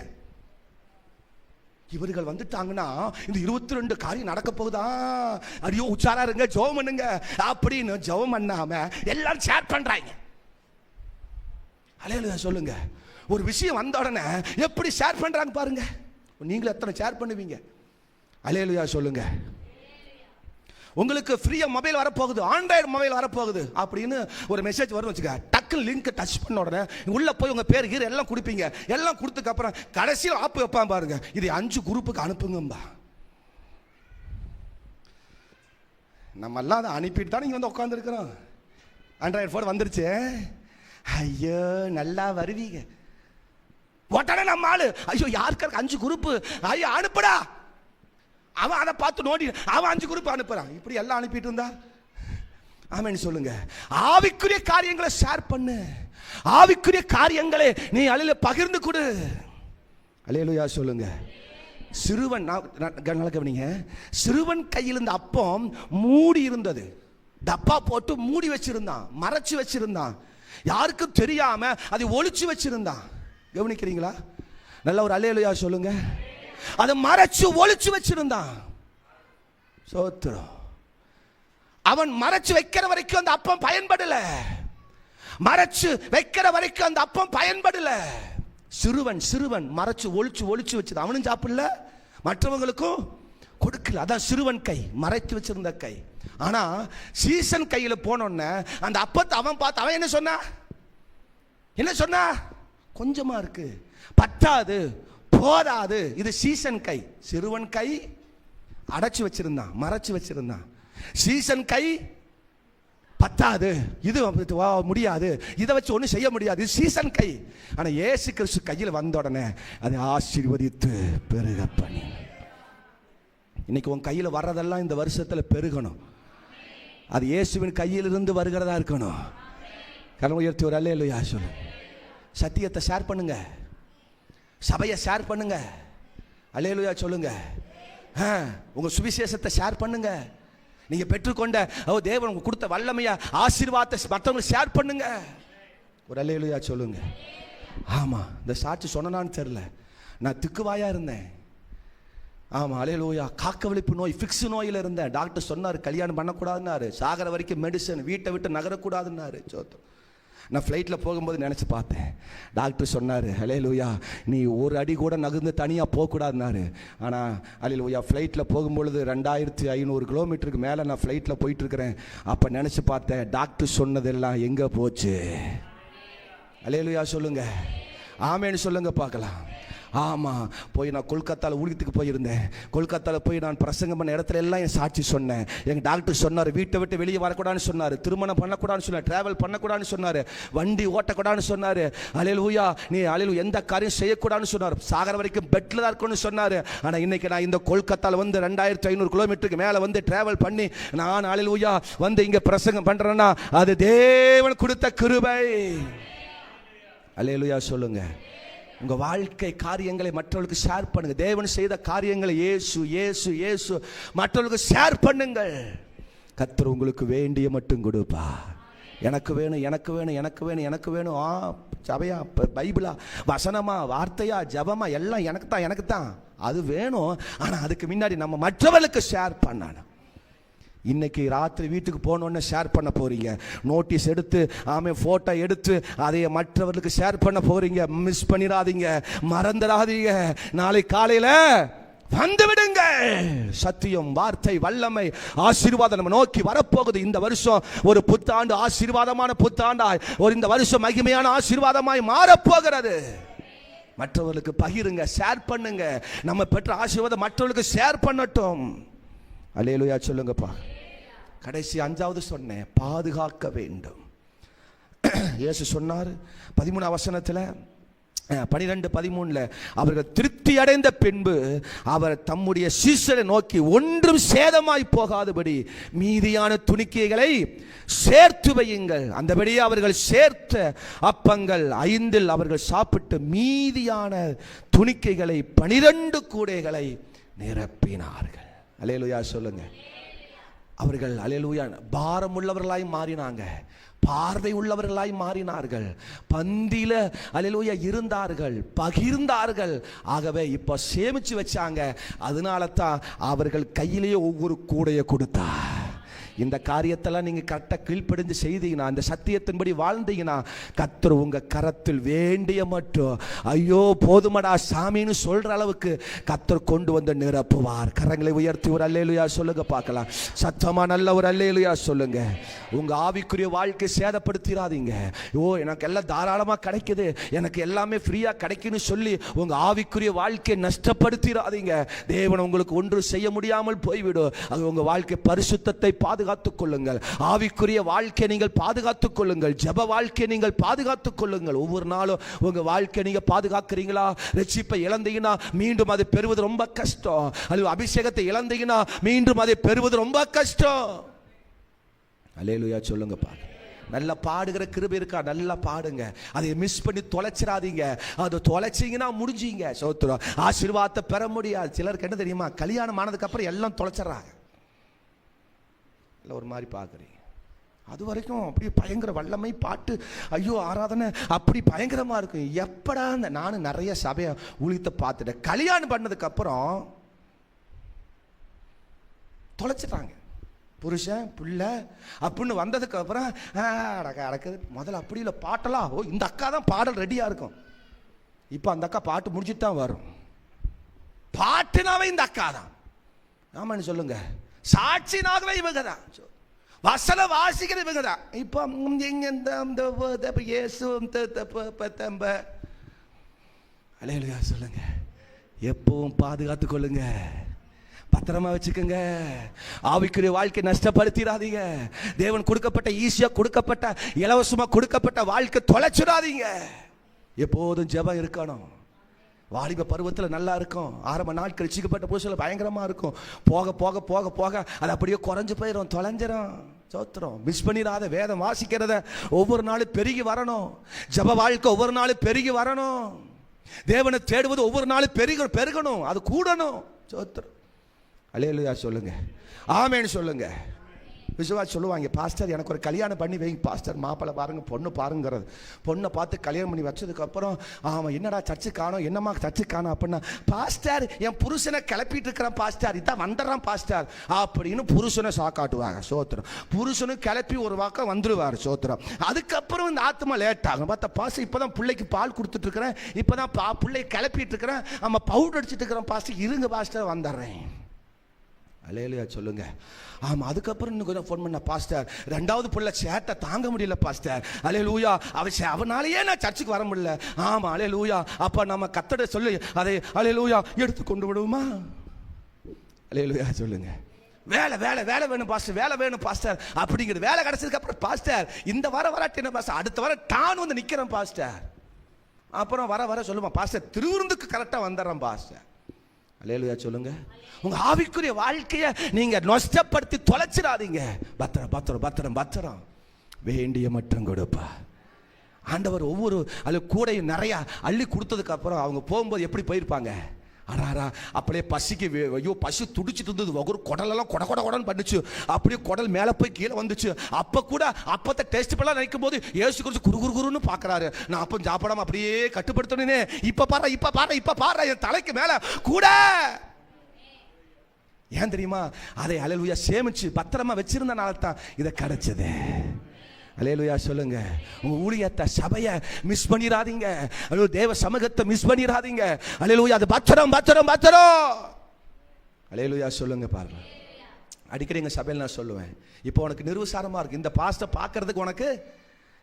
இவர்கள் வந்துட்டாங்கன்னா இந்த 22 காரியம் நடக்க போகுதா, அடியோ உச்சாரா இருங்க, ஜெபம் பண்ணுங்க அப்படின்னு ஜெபம் பண்ணாம எல்லாரும் ஷேர் பண்றாங்க. அல்லேலூயா சொல்லுங்க. ஒரு விஷயம் வந்த உடனே எப்படி ஷேர் பண்றாங்க பாருங்க. நீங்களும் எத்தனை ஷேர் பண்ணுவீங்க? அல்லேலூயா சொல்லுங்க. உங்களுக்கு ஃப்ரீயா மொபைல் வரப்போகுது, ஆண்ட்ராய்டு மொபைல் வரப்போகுது அப்படின்னு ஒரு மெசேஜ் வரும் வச்சுக்க. டக்கு லிங்க் டச் பண்ண உடனே உள்ள போய் உங்க பேர் கீர் எல்லாம் கொடுப்பீங்க. எல்லாம் கொடுத்ததுக்கு அப்புறம் கடைசியில் ஆப்பு வைப்பான் பாருங்க, இது 5 குரூப்புக்கு அனுப்புங்கம்பா. நம்ம எல்லாம் அதை அனுப்பிட்டு தான் நீங்க வந்து உட்காந்துருக்கிறோம். ஆண்ட்ராய்டு ஃபோன் வந்துருச்சு. ஐயோ நல்லா வருவீங்க. உடனே நம்ம ஆளு ஐயோ யாருக்கு 5 குரூப்பு, ஐயோ அனுப்புடா. அவன் அதை பார்த்து நோண்டி அவன் 5 குரூப் அனுப்புறான். இப்படி எல்லாம் அனுப்பிட்டு இருந்தா ஆமென் சொல்லுங்க. ஆவிக்குரிய காரியங்களை ஷேர் பண்ணு. ஆவிக்குரிய காரியங்களை நீ அலையில பகிர்ந்து கொடு. அல்லேலூயா சொல்லுங்க. சிறுவன் கவனிங்க. சிறுவன் கையில் இருந்த அப்பம் மூடி இருந்தது. டப்பா போட்டு மூடி வச்சிருந்தான், மறைச்சு வச்சிருந்தான். யாருக்கும் தெரியாம அதை ஒளிச்சு வச்சிருந்தான். கவனிக்கிறீங்களா? நல்ல ஒரு அல்லேலூயா சொல்லுங்க. அதை மறைச்சு ஒளிச்சு வச்சிருந்தான். சோத்திரம். அவன் மறைச்சு வைக்கிற வரைக்கும் அந்த அப்பம் பயன்படல. மறைச்சு வைக்கிற வரைக்கும் அந்த அப்பம் பயன்படல. சிறுவன் மறைச்சு ஒளிச்சு வச்சது. அவனும் சாப்பிடல, மற்றவங்களுக்கும் கொடுக்கல. அதான் சிறுவன் கை, மறைத்து வச்சிருந்த கை. ஆனா சீசன் கையில போனோன்னு அந்த அப்பத்தை அவன் பார்த்து அவன் என்ன சொன்னா கொஞ்சமா இருக்கு, பத்தாது, போதாது. இது சீசன் கை. சிறுவன் கை அடைச்சு வச்சிருந்தான், மறைச்சு வச்சிருந்தான். சீசன் கை பத்தாது, இது முடியாது, இதை வச்சு ஒன்றும் செய்ய முடியாது, இது சீசன் கை. ஆனா இயேசு கிறிஸ்து கையில் வந்த உடனே அதை ஆசீர்வதித்து பெருக பண்ணி. இன்னைக்கு உன் கையில் வர்றதெல்லாம் இந்த வருஷத்துல பெருகணும். அது இயேசுவின் கையிலிருந்து வருகிறதா இருக்கணும். கரம் உயர்த்தி ஒரு அல்லேலூயா சொல்லு. சத்தியத்தை ஷேர் பண்ணுங்க, சபையை ஷேர் பண்ணுங்க. அல்லேலூயா சொல்லுங்க. உங்க சுவிசேஷத்தை ஷேர் பண்ணுங்க. நீங்க பெற்றுக்கொண்ட தேவன் உங்களுக்கு கொடுத்த வல்லமையா ஆசீர்வாதத்தை மற்றவங்களுக்கு ஷேர் பண்ணுங்க. ஒரு அல்லேலூயா சொல்லுங்க. ஆமா, இந்த சாட்சி சொன்னான்னு தெரியல, நான் திக்குவாயா இருந்தேன். ஆமா அல்லேலூயா. காக்க விழிப்பு நோய், ஃபிக்ஸ் நோயில இருந்தேன். டாக்டர் சொன்னார் கல்யாணம் பண்ணக்கூடாதுன்னாரு, சாகர வரைக்கும் மெடிசன், வீட்டை விட்டு நகரக்கூடாதுன்னாரு. சோத்தம். நான் ஃப்ளைட்டில் போகும்போது நினச்சி பார்த்தேன். டாக்டர் சொன்னார் அல்லேலூயா நீ ஒரு அடி கூட நகர்ந்து தனியாக போகக்கூடாதுன்னாரு. ஆனால் அல்லேலூயா ஃப்ளைட்டில் போகும்பொழுது 2500 கிலோமீட்டருக்கு மேலே நான் ஃப்ளைட்டில் போயிட்டுருக்கிறேன். அப்போ நினச்சி பார்த்தேன், டாக்டர் சொன்னதெல்லாம் எங்கே போச்சு? அல்லேலூயா சொல்லுங்க. ஆமேன்னு சொல்லுங்க பார்க்கலாம். ஆமாம், போய் நான் கொல்கத்தாவில் ஊழியத்துக்கு போயிருந்தேன். கொல்கத்தாவில் போய் நான் பிரசங்கம் பண்ண இடத்துல எல்லாம் என் சாட்சி சொன்னேன். எங்கள் டாக்டர் சொன்னார் வீட்டை விட்டு வெளியே வரக்கூடாதுன்னு சொன்னார், திருமணம் பண்ணக்கூடாதுன்னு சொன்னார், ட்ராவல் பண்ணக்கூடாதுன்னு சொன்னார், வண்டி ஓட்டக்கூடாதுன்னு சொன்னார். அல்லேலூயா நீ அல்லேலூயா எந்த காரியம் செய்யக்கூடாதுன்னு சொன்னார், சாகர வரைக்கும் பெட்டில் தான் இருக்கணும்னு சொன்னார். ஆனால் இன்னைக்கு நான் இந்த கொல்கத்தாவில் வந்து 2500 கிலோமீட்டருக்கு மேலே வந்து ட்ராவல் பண்ணி நான் அல்லேலூயா வந்து இங்கே பிரசங்கம் பண்ணுறேன்னா அது தேவன் கொடுத்த கிருபை. அல்லேலூயா சொல்லுங்க. உங்க வாழ்க்கை காரியங்களை மற்றவர்களுக்கு ஷேர் பண்ணுங்க. தேவன் செய்த காரியங்களை இயேசு இயேசு இயேசு மற்றவர்களுக்கு ஷேர் பண்ணுங்கள். கர்த்தர் உங்களுக்கு வேண்டிய மட்டும் கொடுப்பா. எனக்கு வேணும் எனக்கு வேணும் எனக்கு வேணும் எனக்கு வேணும். சபையா, பைபிளா, வசனமா, வார்த்தையா, ஜபமா, எல்லாம் எனக்கு தான் அது வேணும். ஆனால் அதுக்கு முன்னாடி நம்ம மற்றவர்களுக்கு ஷேர் பண்ணணும். இன்னைக்கு ராத்திரி வீட்டுக்கு போனோன்னு ஷேர் பண்ண போறீங்க, நோட்டீஸ் எடுத்து போட்டோ எடுத்து அதை மற்றவர்களுக்கு ஷேர் பண்ண போறீங்க. மிஸ் பண்ணிடாதீங்க, மறந்துடாதீங்க. நாளை காலையில வந்து விடுங்க. சத்தியம், வார்த்தை, வல்லமை, ஆசீர்வாதம் நம்ம நோக்கி வரப்போகுது. இந்த வருஷம் ஒரு புத்தாண்டு, ஆசீர்வாதமான புத்தாண்டாய், இந்த வருஷம் மகிமையான ஆசீர்வாதமாய் மாறப்போகிறது. மற்றவர்களுக்கு பகிருங்க, ஷேர் பண்ணுங்க. நம்ம பெற்ற ஆசீர்வாதம் மற்றவர்களுக்கு ஷேர் பண்ணட்டும். அல்லேலூயா சொல்லுங்கப்பா. கடைசி 5வது சொன்னேன், பாதுகாக்க வேண்டும். இயேசு சொன்னார் 13 வசனத்தில், 12:13, அவர்கள் திருப்தி அடைந்த பின்பு அவர் தம்முடைய சீஷரை நோக்கி, ஒன்றும் சேதமாய் போகாதபடி மீதியான துணிக்கைகளை சேர்த்து வையுங்கள். அந்தபடியே அவர்கள் சேர்த்த அப்பங்கள் 5 அவர்கள் சாப்பிட்டு மீதியான துணிக்கைகளை 12 கூடைகளை நிரப்பினார்கள். அல்லேலூயா சொல்லுங்க. அவர்கள் அல்லேலூயா பாரம் உள்ளவர்களாய் மாறினாங்க, பார்வை உள்ளவர்களாய் மாறினார்கள், பந்தியில அல்லேலூயா இருந்தார்கள், பகிர்ந்தார்கள். ஆகவே இப்ப சேமிச்சு வச்சாங்க. அதனால தான் அவர்கள் கையிலேயே ஒவ்வொரு கூடைய கொடுத்தா. இந்த காரியத்தெல்லாம் நீங்க கரெக்டா கீழ்ப்படிந்து செய்தீங்கன்னா, இந்த சத்தியத்தின்படி வாழ்ந்தீங்கன்னா, கர்த்தர் உங்க கரத்தில் வேண்டிய மட்டும் ஐயோ போதுமடா சாமின்னு சொல்ற அளவுக்கு கர்த்தர் கொண்டு வந்து நிரப்புவார். கரங்களை உயர்த்தி ஒரு அல்லேலூயா சொல்லுங்க பார்க்கலாம். சத்தமா நல்ல ஒரு அல்லேலூயா சொல்லுங்க. உங்க ஆவிக்குரிய வாழ்க்கை சேதப்படுத்திடாதீங்க. எனக்கு எல்லாம் தாராளமா கிடைக்குது, எனக்கு எல்லாமே ஃப்ரீயா கிடைக்குன்னு சொல்லி உங்க ஆவிக்குரிய வாழ்க்கையை நஷ்டப்படுத்திடாதீங்க. தேவன் உங்களுக்கு ஒன்று செய்ய முடியாமல் போய்விடும். அது உங்க வாழ்க்கை பரிசுத்தத்தை பாதுகாத்துக் கொள்ளுங்கள். ஆவிக்குரிய வாழ்க்கை நீங்கள் பாதுகாத்துக் கொள்ளுங்கள். ஜெப வாழ்க்கை நீங்கள் பாதுகாத்துக் கொள்ளுங்கள். ஒவ்வொரு நாளும் உங்க வாழ்க்கை நீங்க பாதுகாக்கிறீங்களா? ரட்சிப்பை இழந்தீங்கன்னா மீண்டும் அதை பெறுவது ரொம்ப கஷ்டம். அல்லது அபிஷேகத்தை இழந்தீங்கன்னா மீண்டும் அதை பெறுவது ரொம்ப கஷ்டம். அல்லேலூயா சொல்லுங்கப்பா. நல்லா பாடுகிற கிருபை இருக்கா? நல்லா பாடுங்க. அதை மிஸ் பண்ணி தொலைச்சிடாதீங்க. அதை தொலைச்சிங்கன்னா முடிஞ்சீங்க. சோத்திரம். ஆசீர்வாதத்தை பெற முடியாது. சிலருக்கு என்ன தெரியுமா, கல்யாணம் ஆனதுக்கு அப்புறம் எல்லாம் தொலைச்சிடறாங்க. ஒரு மாதிரி பார்க்குறீங்க. அது வரைக்கும் அப்படி பயங்கர வல்லமை பாட்டு, ஐயோ ஆராதனை அப்படி பயங்கரமா இருக்கும். எப்படா நானும் நிறைய சபையை ஊழியத்தை பார்த்துட்டேன். கல்யாணம் பண்ணதுக்கு அப்புறம் தொலைச்சிட்டாங்க. புருஷன் பிள்ளை அப்படின்னு வந்ததுக்கு அப்புறம் அடக்குது. முதல்ல அப்படி இல்லை, பாட்டெல்லாம் இந்த அக்கா தான் பாடல் ரெடியா இருக்கும். இப்போ அந்த அக்கா பாட்டு முடிச்சுட்டு தான் வரும். பாட்டுனாவே இந்த அக்கா தான். ஆமான்னு சொல்லுங்க. சாட்சினாகவே இவங்க தான், வசன வாசிக்கிற இவங்க தான். இப்போ அல்லேலூயா சொல்லுங்க. எப்பவும் பாதுகாத்துக் கொள்ளுங்க, பத்திரமா வச்சுக்கோங்க. ஆவிக்குரிய வாழ்க்கை நஷ்டப்படுத்திடாதீங்க. தேவன் கொடுக்கப்பட்ட, ஈஸியா கொடுக்கப்பட்ட, இலவசமா கொடுக்கப்பட்ட வாழ்க்கை தொலைச்சிடாதீங்க. எப்போதும் ஜெபம் இருக்கணும். வாலிப பருவத்தில் நல்லா இருக்கும். ஆரம்ப நாட்கள் ரட்சிக்கப்பட்ட புதுசில் பயங்கரமா இருக்கும். போக போக போக போக அது அப்படியே குறைஞ்சு போயிடும், தொலைஞ்சிடும். சோத்திரம். மிஸ் பண்ணிடாத. வேதம் வாசிக்கிறத ஒவ்வொரு நாளும் பெருகி வரணும். ஜெப வாழ்க்கை ஒவ்வொரு நாளும் பெருகி வரணும். தேவனை தேடுவது ஒவ்வொரு நாளும் பெருகணும், அது கூடணும். சோத்திரம். அல்லேலூயா சொல்லுங்க. ஆமென் சொல்லுங்க. விசுவாசி சொல்லுவாங்க, பாஸ்டர் எனக்கு ஒரு கல்யாணம் பண்ணி வைங்க பாஸ்டர், மாப்பிள்ளை பாருங்க, பொண்ணு பாருங்கிறது. பொண்ணை பார்த்து கல்யாணம் பண்ணி வச்சதுக்கப்புறம், ஆமாம் என்னடா சர்ச்சு காணோம், என்னம்மா சர்ச்சு காணோம் அப்படின்னா, பாஸ்டர் என் புருஷனை கிளப்பிட்டு இருக்கிறான் பாஸ்டர், இதான் வந்துடுறான் பாஸ்டர் அப்படின்னு புருஷனை சாக்காட்டுவாங்க. சோத்திரம். புருஷனும் கிளப்பி ஒரு வாக்கம் வந்துடுவார். சோத்திரம். அதுக்கப்புறம் இந்த ஆத்மா லேட் ஆகும். பார்த்தா பாஸ்டர் இப்போதான் பிள்ளைக்கு பால் கொடுத்துட்டு இருக்கிறேன், இப்போதான் பிள்ளை கிளப்பிட்டு இருக்கிறேன், நம்ம பவுடர் அடிச்சுட்டு இருக்கிறோம் பாஸ்டர், இருங்க பாஸ்டர் வந்துடுறேன். அல்லேலூயா சொல்லுங்க. ஆமா. அதுக்கப்புறம் இன்னும் கொஞ்சம் ஃபோன் பண்ண, பாஸ்டர் 2வது பிள்ளை சேட்டை தாங்க முடியல பாஸ்டர். அல்லேலூயா. அவனாலேயே நான் சர்ச்சுக்கு வர முடியல. ஆமா. அல்லேலூயா. அப்ப நம்ம கர்த்தரை சொல்லி அதை அல்லேலூயா எடுத்து கொண்டு விடுவோமா? அல்லேலூயா சொல்லுங்க. வேலை வேலை வேலை வேணும் பாஸ்டர், வேலை வேணும் பாஸ்டர் அப்படிங்கிற வேலை கிடைச்சதுக்கு அப்புறம், பாஸ்டர் இந்த வராட்டி என்ன பாஸ்டர், அடுத்த வாரம் டான் வந்து நிக்கிறேன் பாஸ்டர். அப்புறம் வர சொல்லுமா, பாஸ்டர் திருவிருந்துக்கு கரெக்டா வந்துடுறேன் பாஸ்டர். அல்லேலூயா சொல்லுங்க. உங்க ஆவிக்குரிய வாழ்க்கையை நீங்க நஷ்டப்படுத்தி தொலைச்சிடாதீங்க. பத்திரம் பத்திரம் பத்திரம் பத்திரம். வேண்டிய மட்டும் கொடுப்பா ஆண்டவர். ஒவ்வொரு கூடையும் நிறைய அள்ளி கொடுத்ததுக்கு அப்புறம் அவங்க போகும்போது எப்படி போயிருப்பாங்க? அடாரா அப்படியே பசிக்கு, ஐயோ பசி துடிச்சிட்டு இருந்தது, ஒரு குடலெல்லாம் கொடன்னு பண்ணுச்சு. அப்படியே குடல் மேலே போய் கீழே வந்துச்சு. அப்போ கூட அப்பத்தை டேஸ்ட் பண்ணலாம் நினைக்கும் போது ஏசு குறிச்சு குறுகுறுன்னு பார்க்குறாரு. நான் அப்போ சாப்பிடாம அப்படியே கட்டுப்படுத்தணுனே, இப்போ பாரு என் தலைக்கு மேலே கூட ஏன் தெரியுமா? அதை அல்லேலூயா சேமிச்சு பத்திரமா வச்சிருந்தனால தான் இதை கிடைச்சது. அல்லேலூயா சொல்லுங்க. உங்க ஊழியத்தை, சபையை மிஸ் பண்ணிடாதீங்க. தேவ சமூகத்தை மிஸ் பண்ணிடாதீங்க. அல்லேலூயா, அது பத்திரம் பத்திரம் பத்திரம். அல்லேலூயா சொல்லுங்க. பாருங்க, அடிக்கடி எங்க சபையில் நான் சொல்லுவேன், இப்போ உனக்கு நிர்விசாரமா இருக்கு, இந்த பாஸ்டை பார்க்கறதுக்கு உனக்கு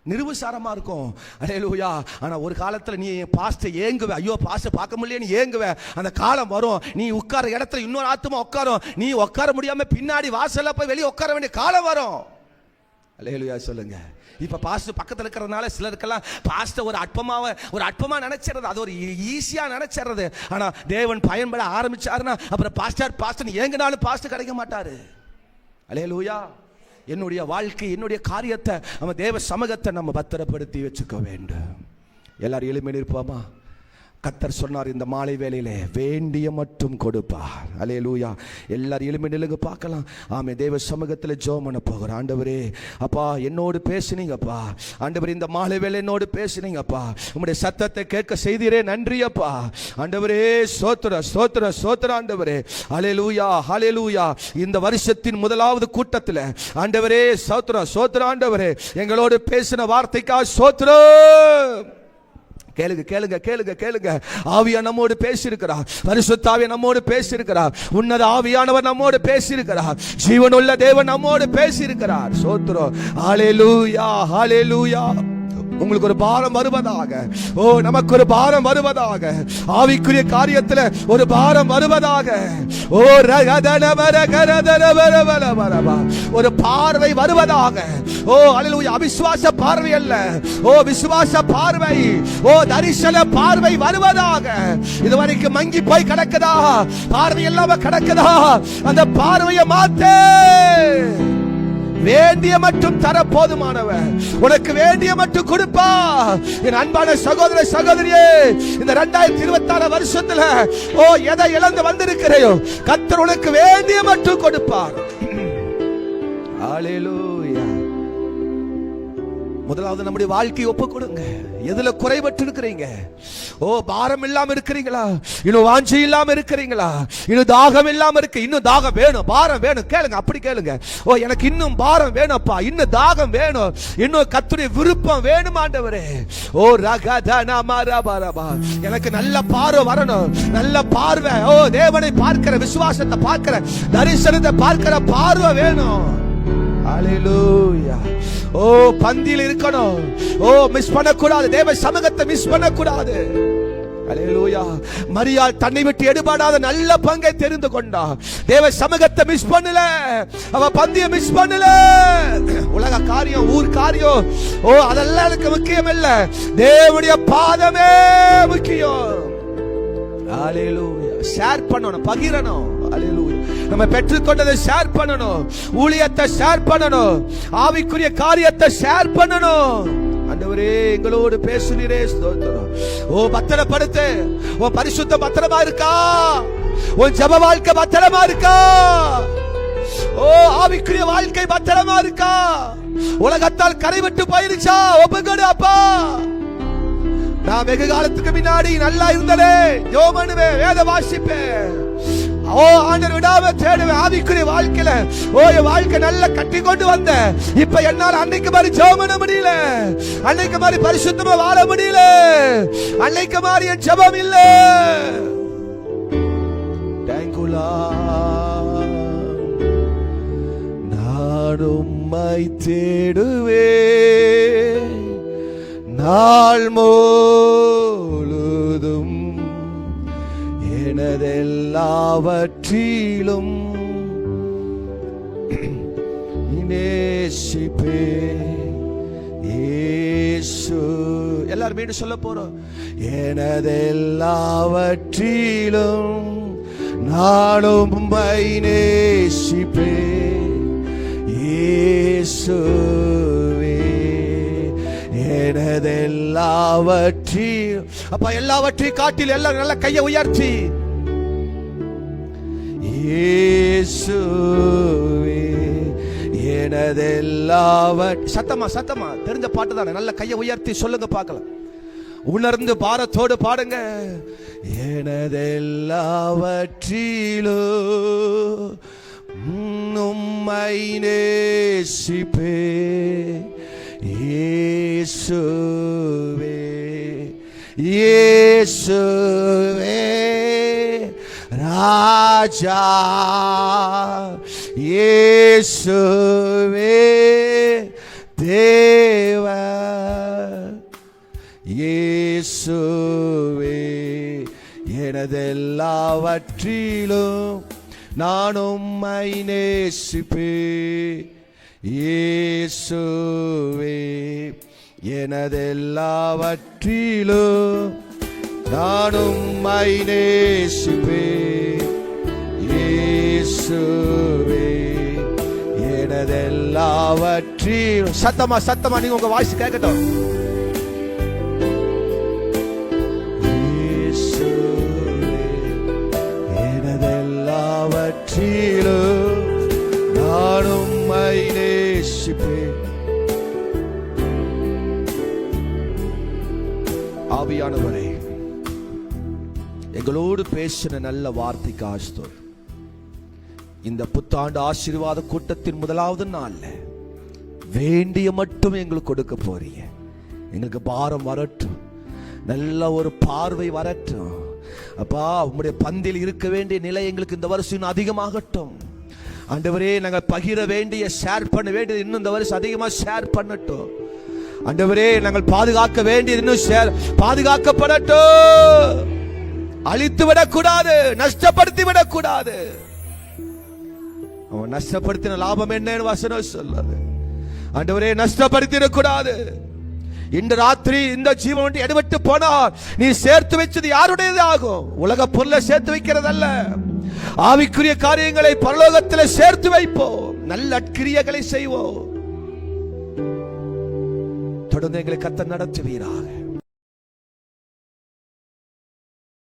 நிர்விசாரமா இருக்கும். அல்லேலூயா. ஆனா ஒரு காலத்துல நீ பாஸ்டை ஏங்குவ, ஐயோ பாஸ்டை பார்க்க முடியல நீ ஏங்குவ. அந்த காலம் வரும், நீ உட்கார இடத்துல இன்னொரு ஆத்துமா உட்காரும், நீ உட்கார முடியாம பின்னாடி வாசல்ல போய் வெளியே உட்கார வேண்டிய காலம் வரும். அல்லேலூயா சொல்லுங்க. இப்ப பாஸ்டர் பக்கத்துல இருக்கிறதுனால சிலருக்கெல்லாம் பாஸ்டர் ஒரு அற்பமா நினைச்சிடுறது, அது ஒரு ஈஸியா நினைச்சிடுறது. ஆனா தேவன் பயன்பட ஆரம்பிச்சாருன்னா அப்புறம் பாஸ்டர் ஏங்கினாலும் பாஸ்டர் கிடைக்க மாட்டாரு. அல்லேலூயா. என்னுடைய வாழ்க்கை, என்னுடைய காரியத்தை, நம்ம தேவ சமூகத்தை நம்ம பத்திரப்படுத்தி வச்சுக்க வேண்டும். எல்லாரும் எளிமையில் இருப்போமா? கர்த்தர் சொன்னார், இந்த மாலை வேளையிலே வேண்டிய மட்டும் கொடுப்பார். அல்லேலூயா. எல்லாரும் எளிமை நிலுங்க பார்க்கலாம். ஆமே, தேவ சமூகத்தில் ஜெபம் பண்ண போகிறோம். ஆண்டவரே, அப்பா என்னோடு பேசுனீங்கப்பா. ஆண்டவரே, இந்த மாலை வேளை என்னோடு பேசுனீங்கப்பா. உம்முடைய சத்தத்தை கேட்க செய்தீரே, நன்றி அப்பா. ஆண்டவரே, ஸ்தோத்திர ஸ்தோத்திர ஸ்தோத்திர ஆண்டவரே. அல்லேலூயா ஹல்லேலூயா. இந்த வருஷத்தின் முதலாவது கூட்டத்தில் ஆண்டவரே ஸ்தோத்திர ஸ்தோத்திர ஆண்டவரே, எங்களோடு பேசின வார்த்தைக்காக ஸ்தோத்திரம். கேளுங்க கேளுங்க கேளுங்க கேளுங்க. ஆவியா நம்மோடு பேசியிருக்கிறார், பரிசுத்த ஆவியா நம்மோடு பேசியிருக்கிறார், உன்னத ஆவியானவர் நம்மோடு பேசியிருக்கிறார், ஜீவனுள்ள தேவன் நம்மோடு பேசியிருக்கிறார். ஸ்தோத்திரம். ஹல்லேலூயா ஹல்லேலூயா. உங்களுக்கு ஒரு பாரம் வருவதாக. ஓ, நமக்கு ஒரு பாரம் வருவதாக. ஆவிக்குரிய காரியத்தில் ஒரு பாரம் வருவதாக. ஓ, ஒரு பார்வை வருவதாக. ஓ அல்லேலூயா. அவிசுவாச பார்வை அல்ல, ஓ விசுவாச பார்வை, ஓ தரிசன பார்வை வருவதாக. இதுவரைக்கும் மங்கி போய் கிடக்குதா? பார்வை இல்லாம கிடக்குதா? அந்த பார்வையை மாத்து. வேண்டிய மட்டும் தர போதுமானவர். உனக்கு வேண்டிய மட்டும் கொடுப்பா. என் அன்பான சகோதர சகோதரியே, இந்த 2026 வருஷத்துல ஓ எதை இழந்து வந்திருக்கிறையோ, கர்த்தர் உனக்கு வேண்டிய மட்டும் கொடுப்பார். ஹல்லேலூயா. முதலாவது நம்முடைய வாழ்க்கையை ஒப்பு கொடுங்க. எதுல குறைபட்டு இருக்கிறீங்க? ஓ, பாரம் இல்லாம இருக்கிறீங்களா? இன்னும் வாஞ்சை இல்லாம இருக்கிறீங்களா? இன்னும் தாகம் இல்லாம இருக்கு. இன்னும் தாகம் வேணும், பாரம் வேணும். கேளுங்க, அப்படி கேளுங்க. ஓ, எனக்கு இன்னும் பாரம் வேணும்ப்பா, இன்னும் தாகம் வேணும், இன்னும் கர்த்தருடைய விருப்பம் வேணும் ஆண்டவரே. ஓ ரகதனா மரபரபா. எனக்கு நல்ல பார்வை வரணும், நல்ல பார்வை. ஓ, தேவனை பார்க்கிற, விசுவாசத்தை பார்க்கிற, தரிசனத்தை பார்க்கிற பார்வை வேணும். ஹல்லேலூயா. ஓ, பந்தியில் இருக்கணும். ஓ, மிஸ் பண்ணக்கூடாது, தேவ சமூகத்தை மிஸ் பண்ணக்கூடாது. ஹல்லேலூயா. மரியாள் தன்னை விட்டு எடுபடாத நல்ல பங்கை தெரிந்து கொண்டா. தேவ சமூகத்தை மிஸ் பண்ணல, அவ பந்தியை மிஸ் பண்ணல. உலக காரியம், ஊர் காரியம், ஓ அதெல்லாம் எனக்கு முக்கியம் இல்ல, தேவனுடைய பாதமே முக்கியம். ஹல்லேலூயா. ஷேர் பண்ணணும், பகிரணும். ஹல்லேலூயா. நம்ம பெற்றுக்கொண்டதை ஷேர் பண்ணணும், ஊழியத்தை ஷேர் பண்ணணும், ஆவிக்குரிய காரியத்தை ஷேர் பண்ணணும். ஆண்டவரே, எங்களோடு பேசுனீரே, ஸ்தோத்திரம். ஓ, பத்திரப்படுத்து. ஓ, பரிசுத்த பத்திரமா இருக்கா? உன் ஜெப வாழ்க்கை பத்திரமா இருக்கா? ஓ, ஆவிக்குரிய வாழ்க்கை பத்திரமா இருக்கா? உலகத்தால் கரைவிட்டு போயிருச்சா? ஒப்புக்கொடு அப்பா. நான் வெகு காலத்துக்கு முன்னாடி நல்லா இருந்ததே, ஜெபம் பண்ணுவேன், வேத வாசிப்பேன். ஓ, ஆண்டவர் விடாம தேடுவேன் ஆவிக்குரிய வாழ்க்கையில. ஓ, என் வாழ்க்கை நல்லா கட்டி கொண்டு வந்த. இப்ப என்னால அன்னைக்கு மாதிரி ஜெபம் பண்ண முடியல, அன்னைக்கு மாதிரி பரிசுத்தமா வாழ முடியல, அன்னைக்கு மாதிரி என் ஜெபம் இல்ல. தேங்குலா. நான் உம்மை தேடுவேன் நாள் முழுதும், எனதெல்லாவற்றிலும் நேசிப்பே இயேசு. எல்லாரும் மீண்டும் சொல்ல போறோம். எனதெல்லாவற்றிலும் நானும் உம்மை நேசிப்பே இயேசுவே. எனதெல்லாவற்றையும், அப்பா எல்லாவற்றையும் காட்டில் எல்லாரும் நல்ல கையை உயர்த்தி, இயேசுவே எனதெல்லாவற்றையும். சத்தமா சத்தமா தெரிஞ்ச பாட்டு தானே, நல்ல கையை உயர்த்தி சொல்லுங்க பார்க்கலாம். உணர்ந்து பாரத்தோடு பாடுங்க. எனதெல்லாவற்றிலோ உம்மை நேசிப்பே இயேசுவே இயேசுவே ராஜா இயேசுவே தேவா இயேசுவே எனதெல்லாவற்றிலும் நான் உம்மை நேசிப்பேன் இயேசுவே எனதெல்லாவற்றிலும் நான் உம்மை நேசிப்பேன் இயேசுவே எனதெல்லாவற்றிலும். சத்தமா சத்தமா நீங்க உங்க வாய்ஸ் கேட்கட்டும். நான் உம்மை நேசிப்பேன். ஆவியானவரே, எங்களோடு பேசின நல்ல வார்த்தைக்கு ஸ்தோத்திரம். இந்த புத்தாண்டு ஆசீர்வாத கூட்டத்தின் முதலாவது நாள்ல வேண்டிய மட்டும் எங்களுக்கு கொடுக்க போறீங்க. எங்களுக்கு பாரம் வரட்டும், நல்ல ஒரு பார்வை வரட்டும். அப்பா, உம்முடைய பந்தில் இருக்க வேண்டிய நிலை எங்களுக்கு இந்த வருஷம் அதிகமாகட்டும். ஆண்டவரே, நாங்கள் பகிர வேண்டிய ஷேர் பண்ண வேண்டியது இன்னும் இந்த வருஷம் அதிகமாக ஷேர் பண்ணட்டும். ஆண்டவரே, நாங்கள் பாதுகாக்க வேண்டியது இன்னும் பாதுகாக்கப்படட்டும். அழித்து விடக்கூடாது, நஷ்டப்படுத்தி விடக்கூடாது. அவன் நஷ்டப்படுத்தின லாபம் என்னன்னு வசனம் சொல்லாது. ஆண்டவரே, நஷ்டப்படுத்திடக்கூடாது. இன்று ராத்திரி இந்த ஜீவன் எடுபட்டு போனார், நீ சேர்த்து வச்சது யாருடையது ஆகும்? உலக பொருளை சேர்த்து வைக்கிறது அல்ல, ஆவிக்குரிய காரியங்களை பரலோகத்தில் சேர்த்து வைப்போம். நல்ல கிரியைகளை செய்வோம். தொடர்ந்து எங்களை கர்த்தர் நடத்துவீராக.